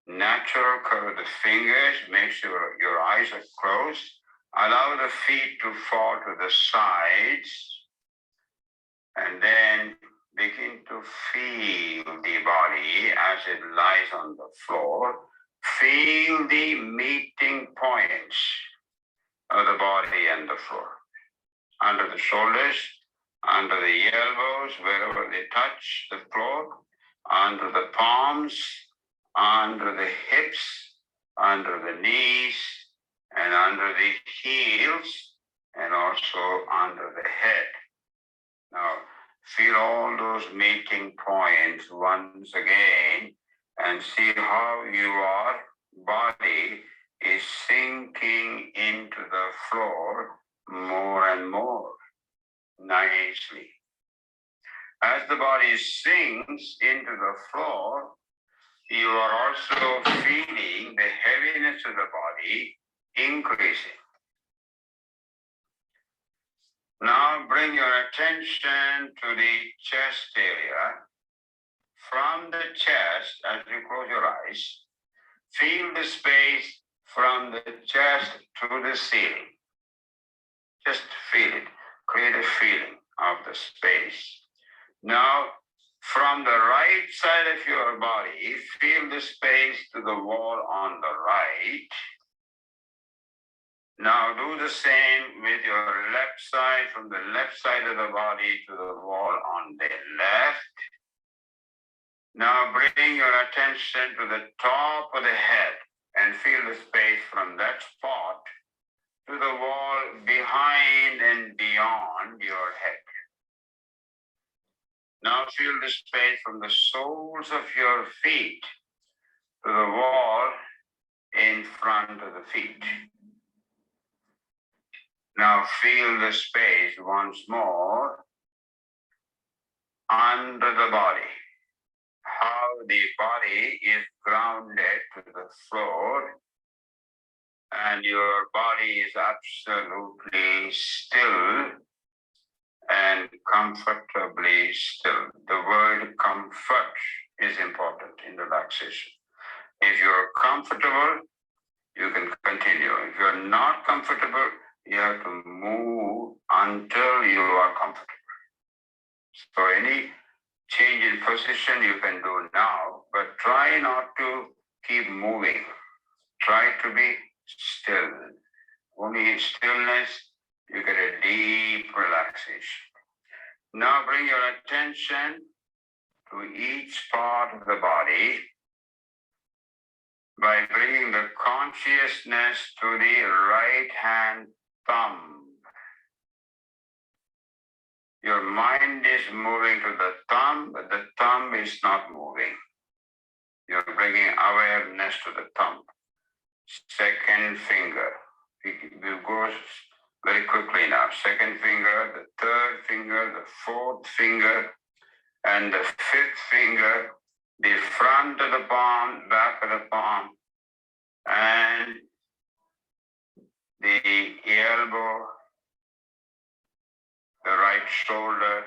natural curve of the fingers, make sure your eyes are closed, allow the feet to fall to the sides, and then begin to feel the body as it lies on the floor. Feel the meeting points of the body and the floor. Under the shoulders, under the elbows, wherever they touch the floor, under the palms, under the hips, under the knees, and under the heels, and also under the head. Now, feel all those meeting points once again and see how your body is sinking into the floor more and more nicely. As the body sinks into the floor, you are also feeling the heaviness of the body increasing. Now bring your attention to the chest area. From the chest, as you close your eyes, feel the space from the chest to the ceiling. Just feel it. Create a feeling of the space. Now, from the right side of your body, feel the space to the wall on the right. Now do the same with your left side, from the left side of the body to the wall on the left. Now bring your attention to the top of the head and feel the space from that spot to the wall behind and beyond your head. Now feel the space from the soles of your feet to the wall in front of the feet. Now feel the space once more under the body. How the body is grounded to the floor and your body is absolutely still and comfortably still. The word comfort is important in relaxation. If you're comfortable, you can continue. If you're not comfortable, you have to move until you are comfortable. So any change in position you can do now, but try not to keep moving. Try to be still. Only in stillness you get a deep relaxation. Now bring your attention to each part of the body by bringing the consciousness to the right hand thumb. Your mind is moving to the thumb, but the thumb is not moving. You're bringing awareness to the thumb. Second finger. We'll go very quickly now. Second finger, the third finger, the fourth finger, and the fifth finger, the front of the palm, back of the palm, and the elbow, the right shoulder,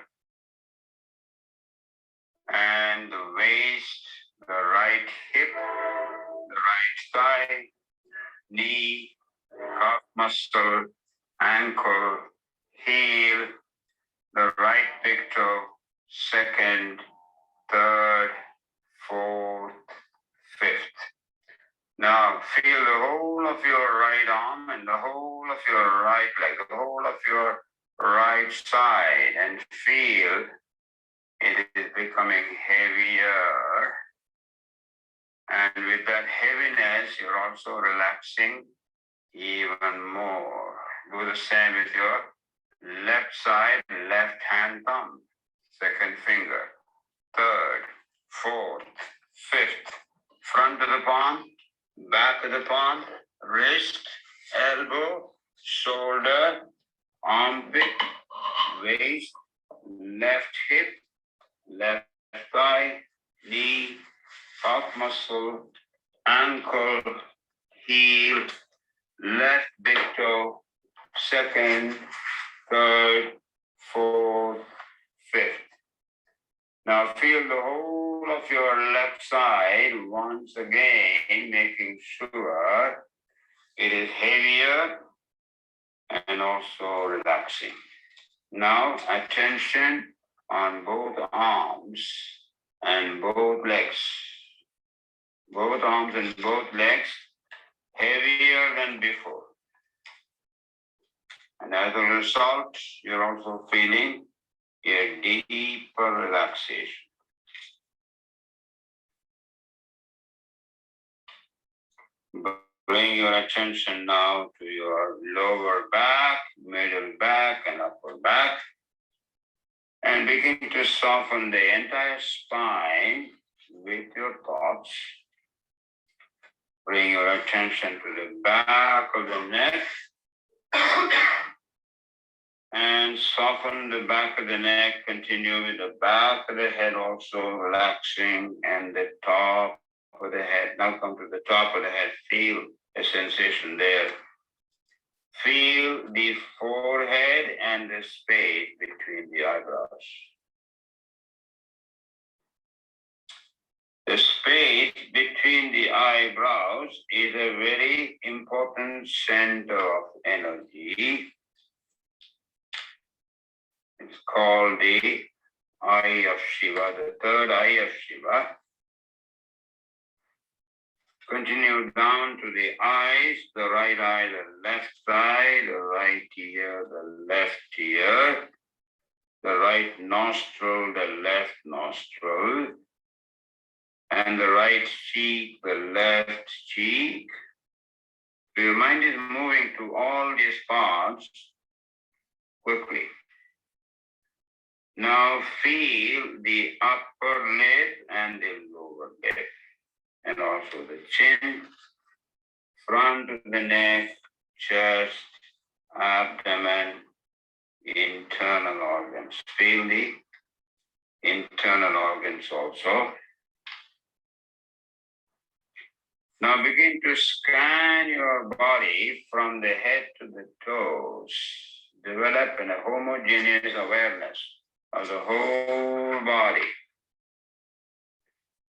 and the waist, the right hip, the right thigh, knee, calf muscle, ankle, heel, the right big toe, second, third, fourth, fifth. Now feel the whole of your right arm and the whole of your right leg, the whole of your right side, and feel it is becoming heavier. And with that heaviness, you're also relaxing even more. Do the same with your left side, left hand thumb, second finger, third, fourth, fifth, front of the palm, back of the palm, wrist, elbow, shoulder, armpit, waist, left hip, left thigh, knee, calf muscle, ankle, heel, left big toe, second, third, fourth, fifth. Now feel the whole of your left side once again, making sure it is heavier and also relaxing. Now attention on both arms and both legs. Both arms and both legs heavier than before. And as a result, you're also feeling a deeper relaxation. Bring your attention now to your lower back, middle back, and upper back. And begin to soften the entire spine with your thoughts. Bring your attention to the back of the neck. And soften the back of the neck. Continue with the back of the head also relaxing, and the top of the head. Now come to the top of the head. Feel a sensation there. Feel the forehead and the space between the eyebrows. The space between the eyebrows is a very important center of energy. It's called the eye of Shiva, the third eye of Shiva. Continue down to the eyes, the right eye, the left eye, the right ear, the left ear, the right nostril, the left nostril, and the right cheek, the left cheek. Your mind is moving to all these parts quickly. Now feel the upper lip and the lower lip, and also the chin, front of the neck, chest, abdomen, internal organs. Feel the internal organs also. Now begin to scan your body from the head to the toes. Develop a homogeneous awareness of the whole body.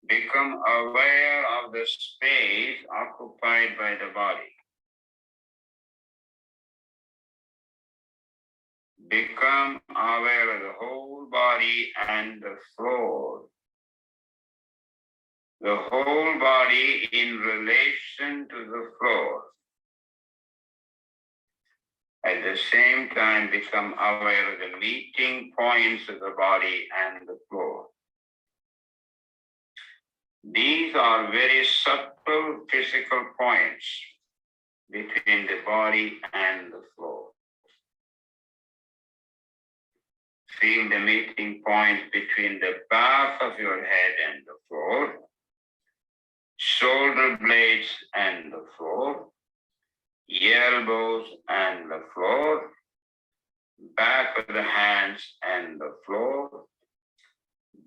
Become aware of the space occupied by the body. Become aware of the whole body and the floor. The whole body in relation to the floor. At the same time, become aware of the meeting points of the body and the floor. These are very subtle physical points between the body and the floor. Feel the meeting points between the back of your head and the floor, shoulder blades and the floor, elbows and the floor, back of the hands and the floor,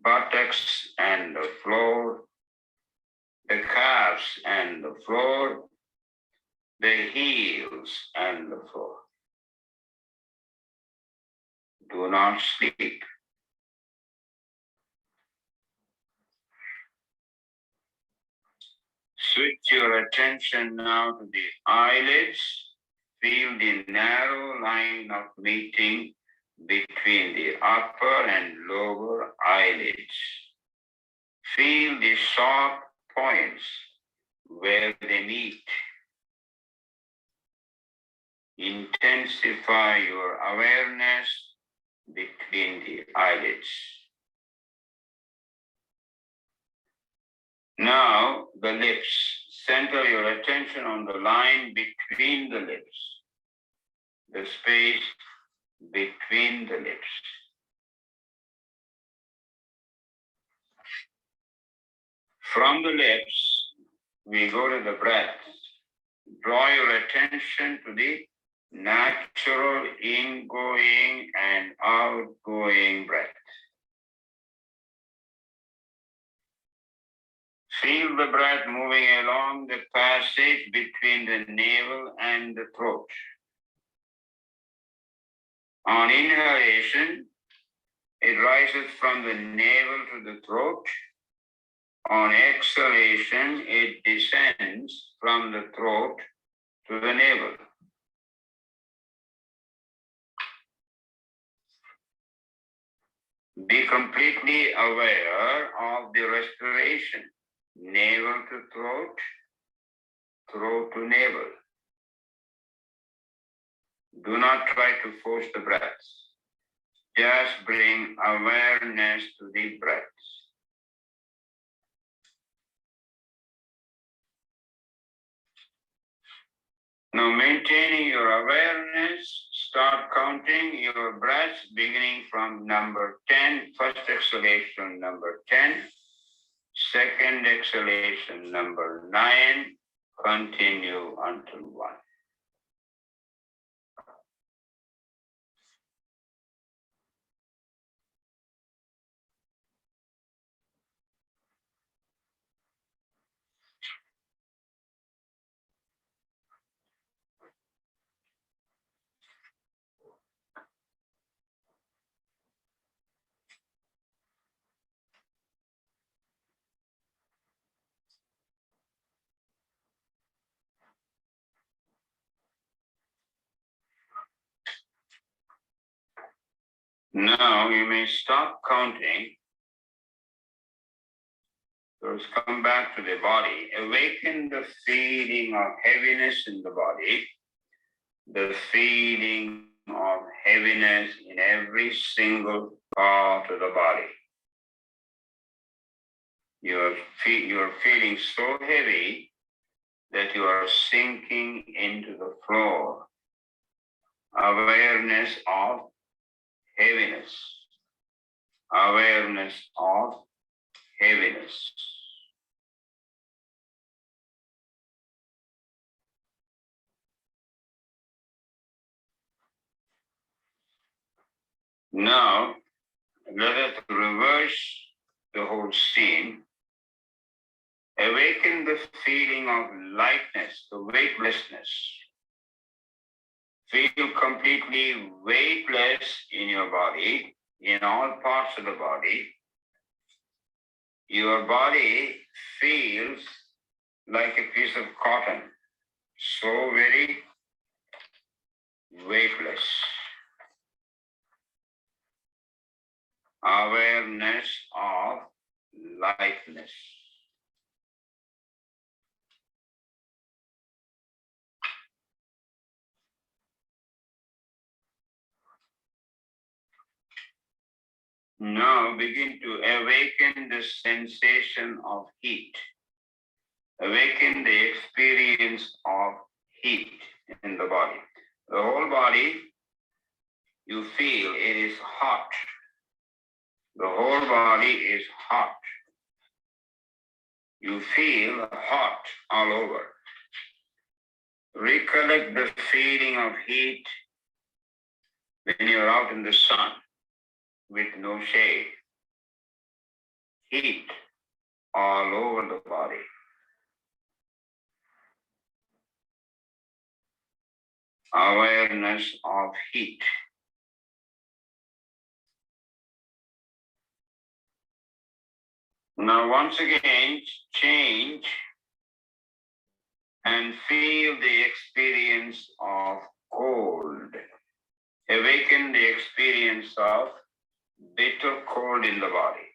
buttocks and the floor, the calves and the floor, the heels and the floor. Do not sleep. Switch your attention now to the eyelids. Feel the narrow line of meeting between the upper and lower eyelids. Feel the sharp points where they meet. Intensify your awareness between the eyelids. Now the lips. Center your attention on the line between the lips, the space between the lips. From the lips, we go to the breath. Draw your attention to the natural ingoing and outgoing breath. Feel the breath moving along the passage between the navel and the throat. On inhalation, it rises from the navel to the throat. On exhalation, it descends from the throat to the navel. Be completely aware of the respiration, navel to throat, throat to navel. Do not try to force the breaths. Just bring awareness to the breaths. Now, maintaining your awareness, start counting your breaths beginning from number 10, first exhalation number 10, second exhalation number 9, continue until 1. Now you may stop counting. Let's come back to the body. Awaken the feeling of heaviness in the body, the feeling of heaviness in every single part of the body. You're feeling so heavy that you are sinking into the floor. Awareness of heaviness. Awareness of heaviness. Now, let us reverse the whole scene. Awaken the feeling of lightness, the weightlessness. Feel completely weightless in your body, in all parts of the body. Your body feels like a piece of cotton, so very weightless. Awareness of lightness. Now begin to awaken the sensation of heat. Awaken the experience of heat in the body. The whole body, you feel it is hot. The whole body is hot. You feel hot all over. Recollect the feeling of heat when you're out in the sun with no shade. Heat all over the body. Awareness of heat. Now once again, change and feel the experience of cold. Awaken the experience of bitter cold in the body.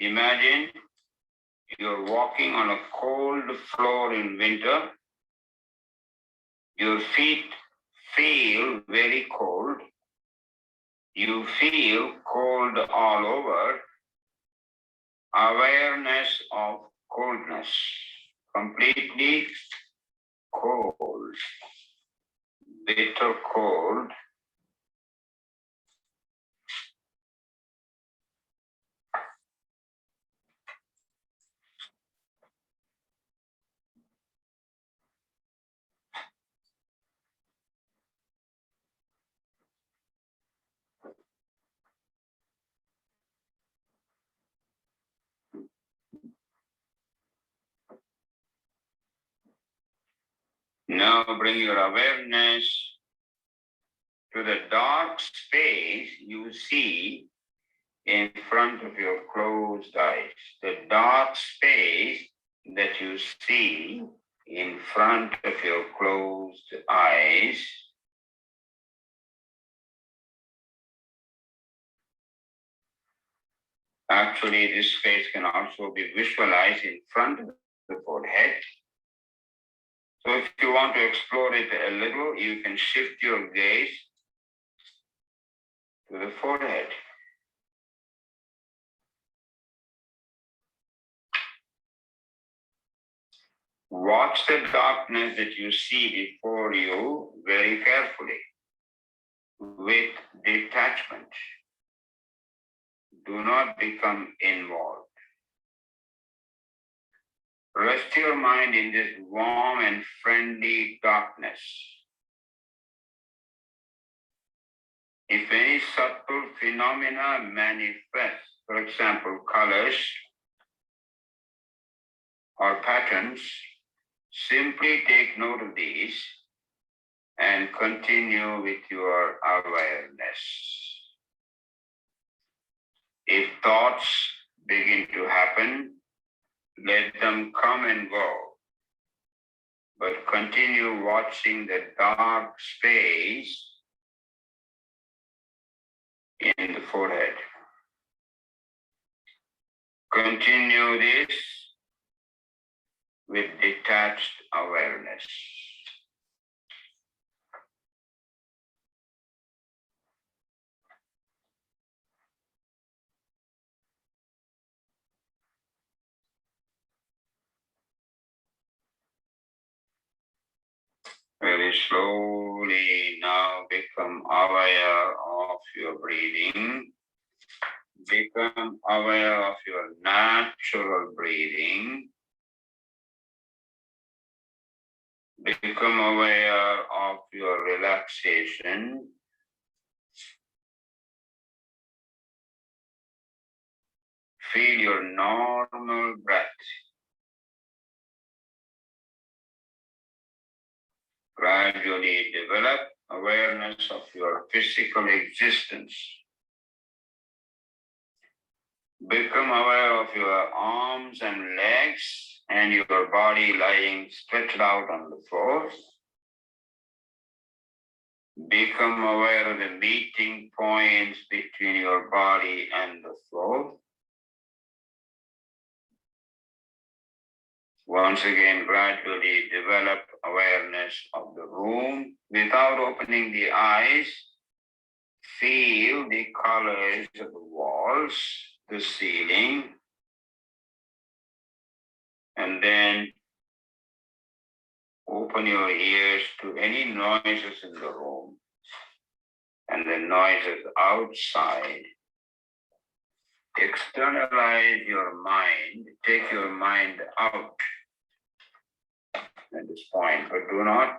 Imagine you're walking on a cold floor in winter. Your feet feel very cold. You feel cold all over. Awareness of coldness. Completely cold. Bitter cold. Now bring your awareness to the dark space you see in front of your closed eyes. The dark space that you see in front of your closed eyes. Actually, this face can also be visualized in front of the forehead. So if you want to explore it a little, you can shift your gaze to the forehead. Watch the darkness that you see before you very carefully with detachment. Do not become involved. Rest your mind in this warm and friendly darkness. If any subtle phenomena manifest, for example, colors or patterns, simply take note of these and continue with your awareness. If thoughts begin to happen, let them come and go, but continue watching the dark space in the forehead. Continue this with detached awareness. Very slowly now become aware of your breathing. Become aware of your natural breathing. Become aware of your relaxation. Feel your normal breath. Gradually develop awareness of your physical existence. Become aware of your arms and legs and your body lying stretched out on the floor. Become aware of the meeting points between your body and the floor. Once again, gradually develop awareness of the room without opening the eyes. Feel the colors of the walls, the ceiling, and then open your ears to any noises in the room and the noises outside. Externalize your mind, take your mind out at this point, but do not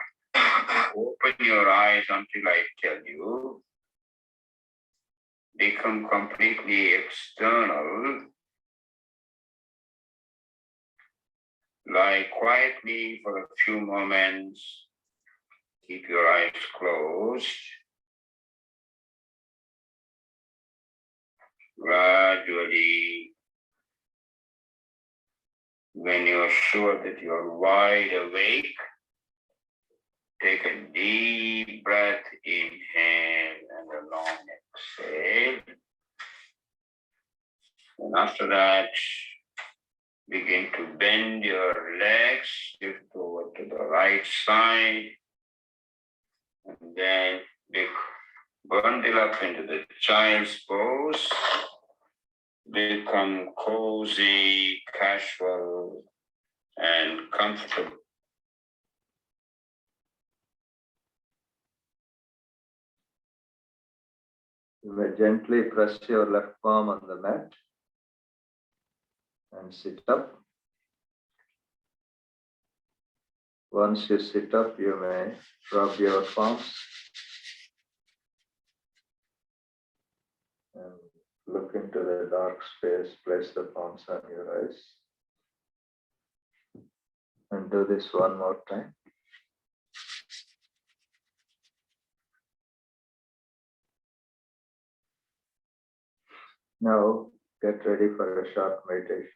open your eyes until I tell you. Become completely external. Lie quietly for a few moments. Keep your eyes closed. Gradually, when you're sure that you're wide awake, take a deep breath, inhale, and a long exhale. And after that, begin to bend your legs, shift over to the right side, and then bundle up into the child's pose. Become cozy, casual, and comfortable. You may gently press your left palm on the mat and sit up. Once you sit up, you may rub your palms and look into the dark space, place the palms on your eyes. And do this one more time. Now, get ready for a short meditation.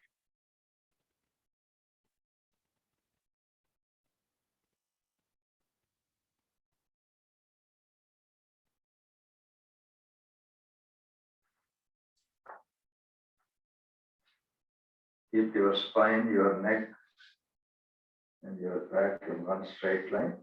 keep your spine, your neck, and your back in one straight line.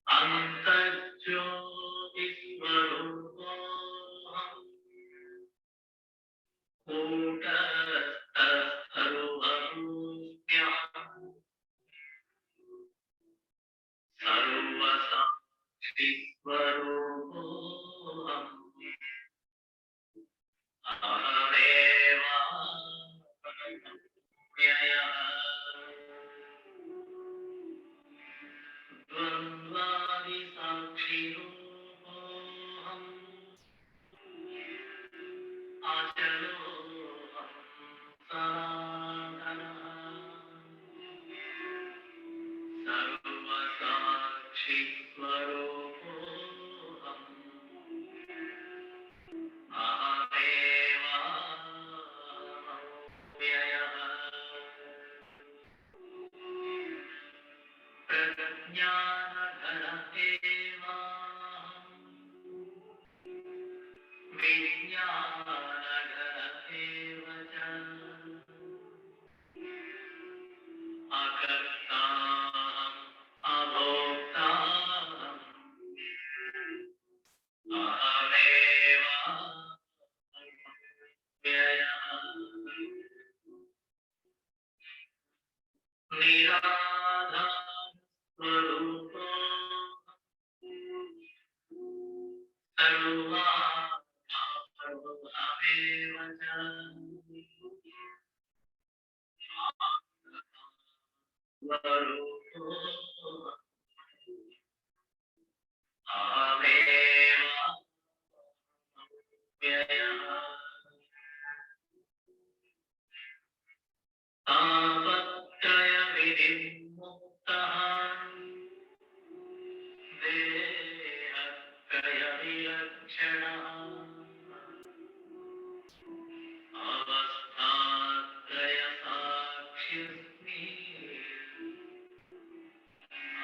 अन्तर्ज्योतिस्वरूपोऽहम् कूटस्थः सर्वभूम्यहम् सर्वसाक्षिस्वरूपोऽहम् अहमेव व्ययः द्वन्द्वादिसाक्षिरूपोऽहम् अचलोऽहं सनातनः सर्वसाक्षिस्वरूपोऽहम् अहमेव व्ययः प्रज्ञानघन एवाहम् विज्ञानघन एव च अकर्ताहम् अभोक्ताहम् अहमेव व्ययः निराधारस्वरूपो सर्वात्मानोऽहमेव च स्वरूपो अहमेव व्ययः तापत्रयविनिर्मुक्तः देहत्रयविलक्षणः अवस्थात्रयसाक्षिस्मि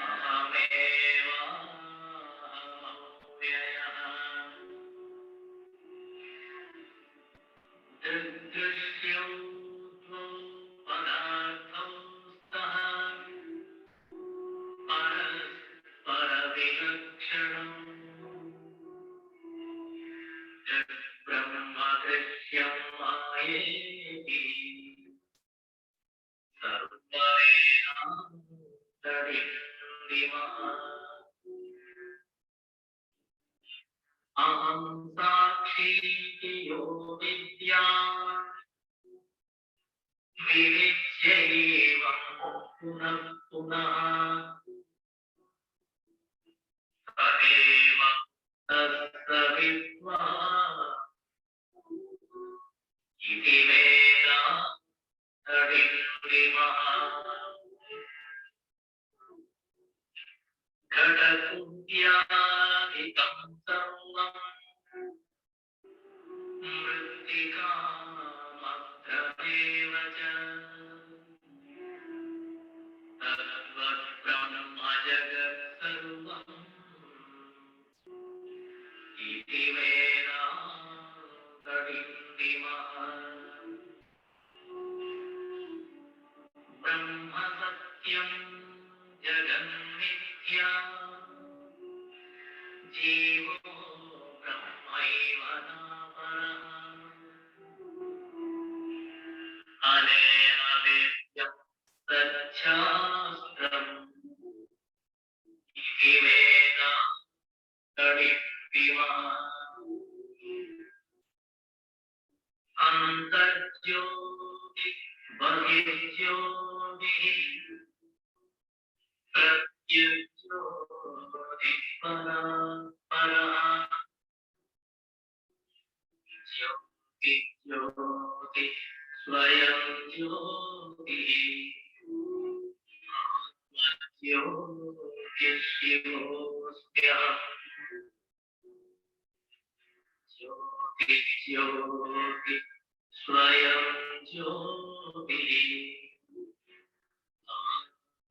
अहमेव व्ययः दृग्दृश्यौ द्वौ पदार्थौ स्तः परस्परविलक्षणम् ब्रह्मदृश्यं मायेति सर्ववेदान्तरिन्दिमः अहं साक्षी यो विद्यात् विविच्यैवं पुनः पुनः तदेव तत्सविद्वा इति वेदान्तरिन्दिमः घटकुड्यादिकं सर्वं मृत्तिकामग्रमेव च तद्वद्ब्रह्म जगत् सर्वम् इति वेदान्तरिन्दिमः ब्रह्म सत्यं जगन्मिथ्या जीवो ब्रह्मैव नापरः अनेन वेद्यं तच्छास्त्रम् इति वेदान्तरिन्दिमः अन्तर्ज्योति बहिर्ज्योतिः प्रत्यज्योतिः परः ज्योति स्वयं ज्योतिः आत्मज्योतिः शिवोऽस्म्यहम् ज्योति स्वयं ज्योतिः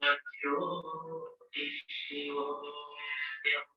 आत्मज्योतिः शिवोऽस्म्यहम्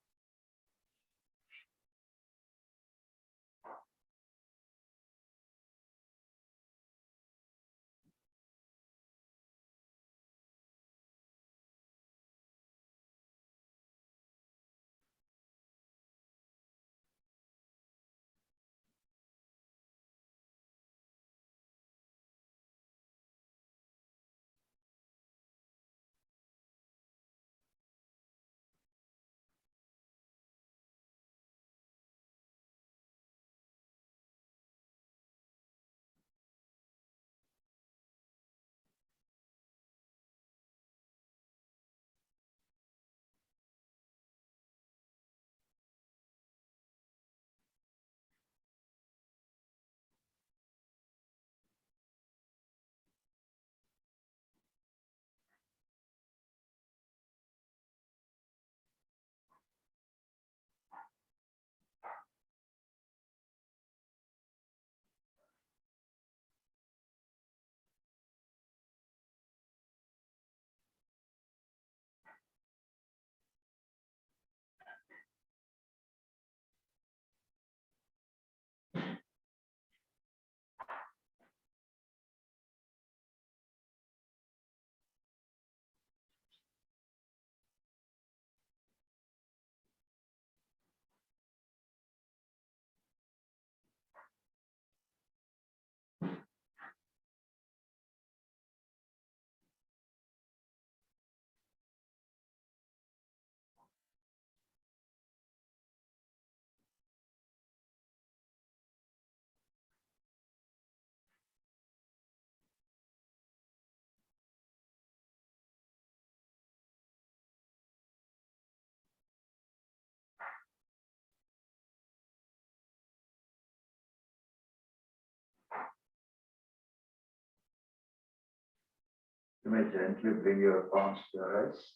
You may gently bring your palms to your eyes.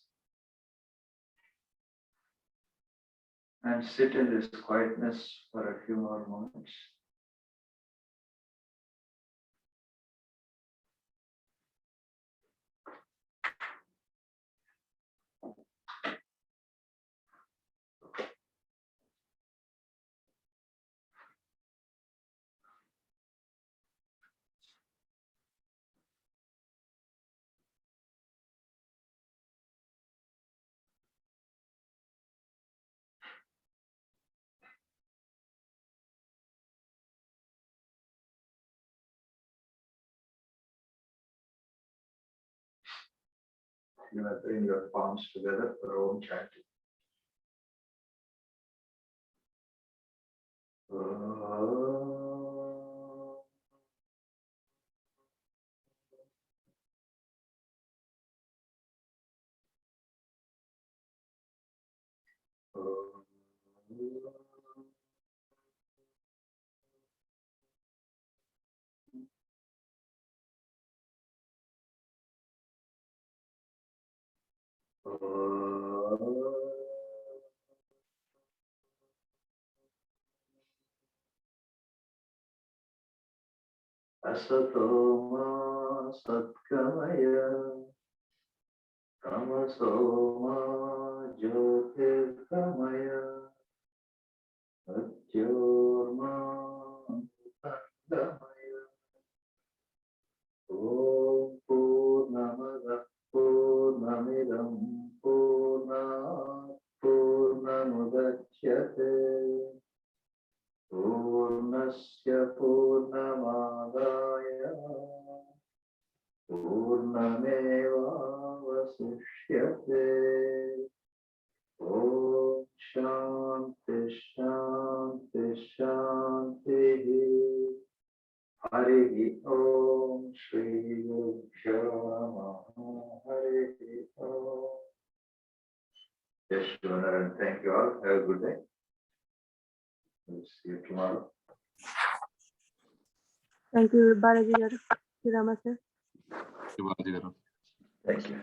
And sit in this quietness for a few more moments. You may bring your palms together for Om chanting. Asatoma Satkamaya Tamasoma Jyotirgamaya Satyorma Satgamaya Om Purnamada Purnamidam Purnat Purnamudachyate Purnasya Purnamadaya Purnameva Vasishyate Om Shanti Shanti Shanti Hari Om Shri Gurubhyo Namaha Hari Om. Yes, Jonar, and thank you all. Have a good day. We'll see you tomorrow. Thank you, Balaji garu, Shirama sir. Thank you.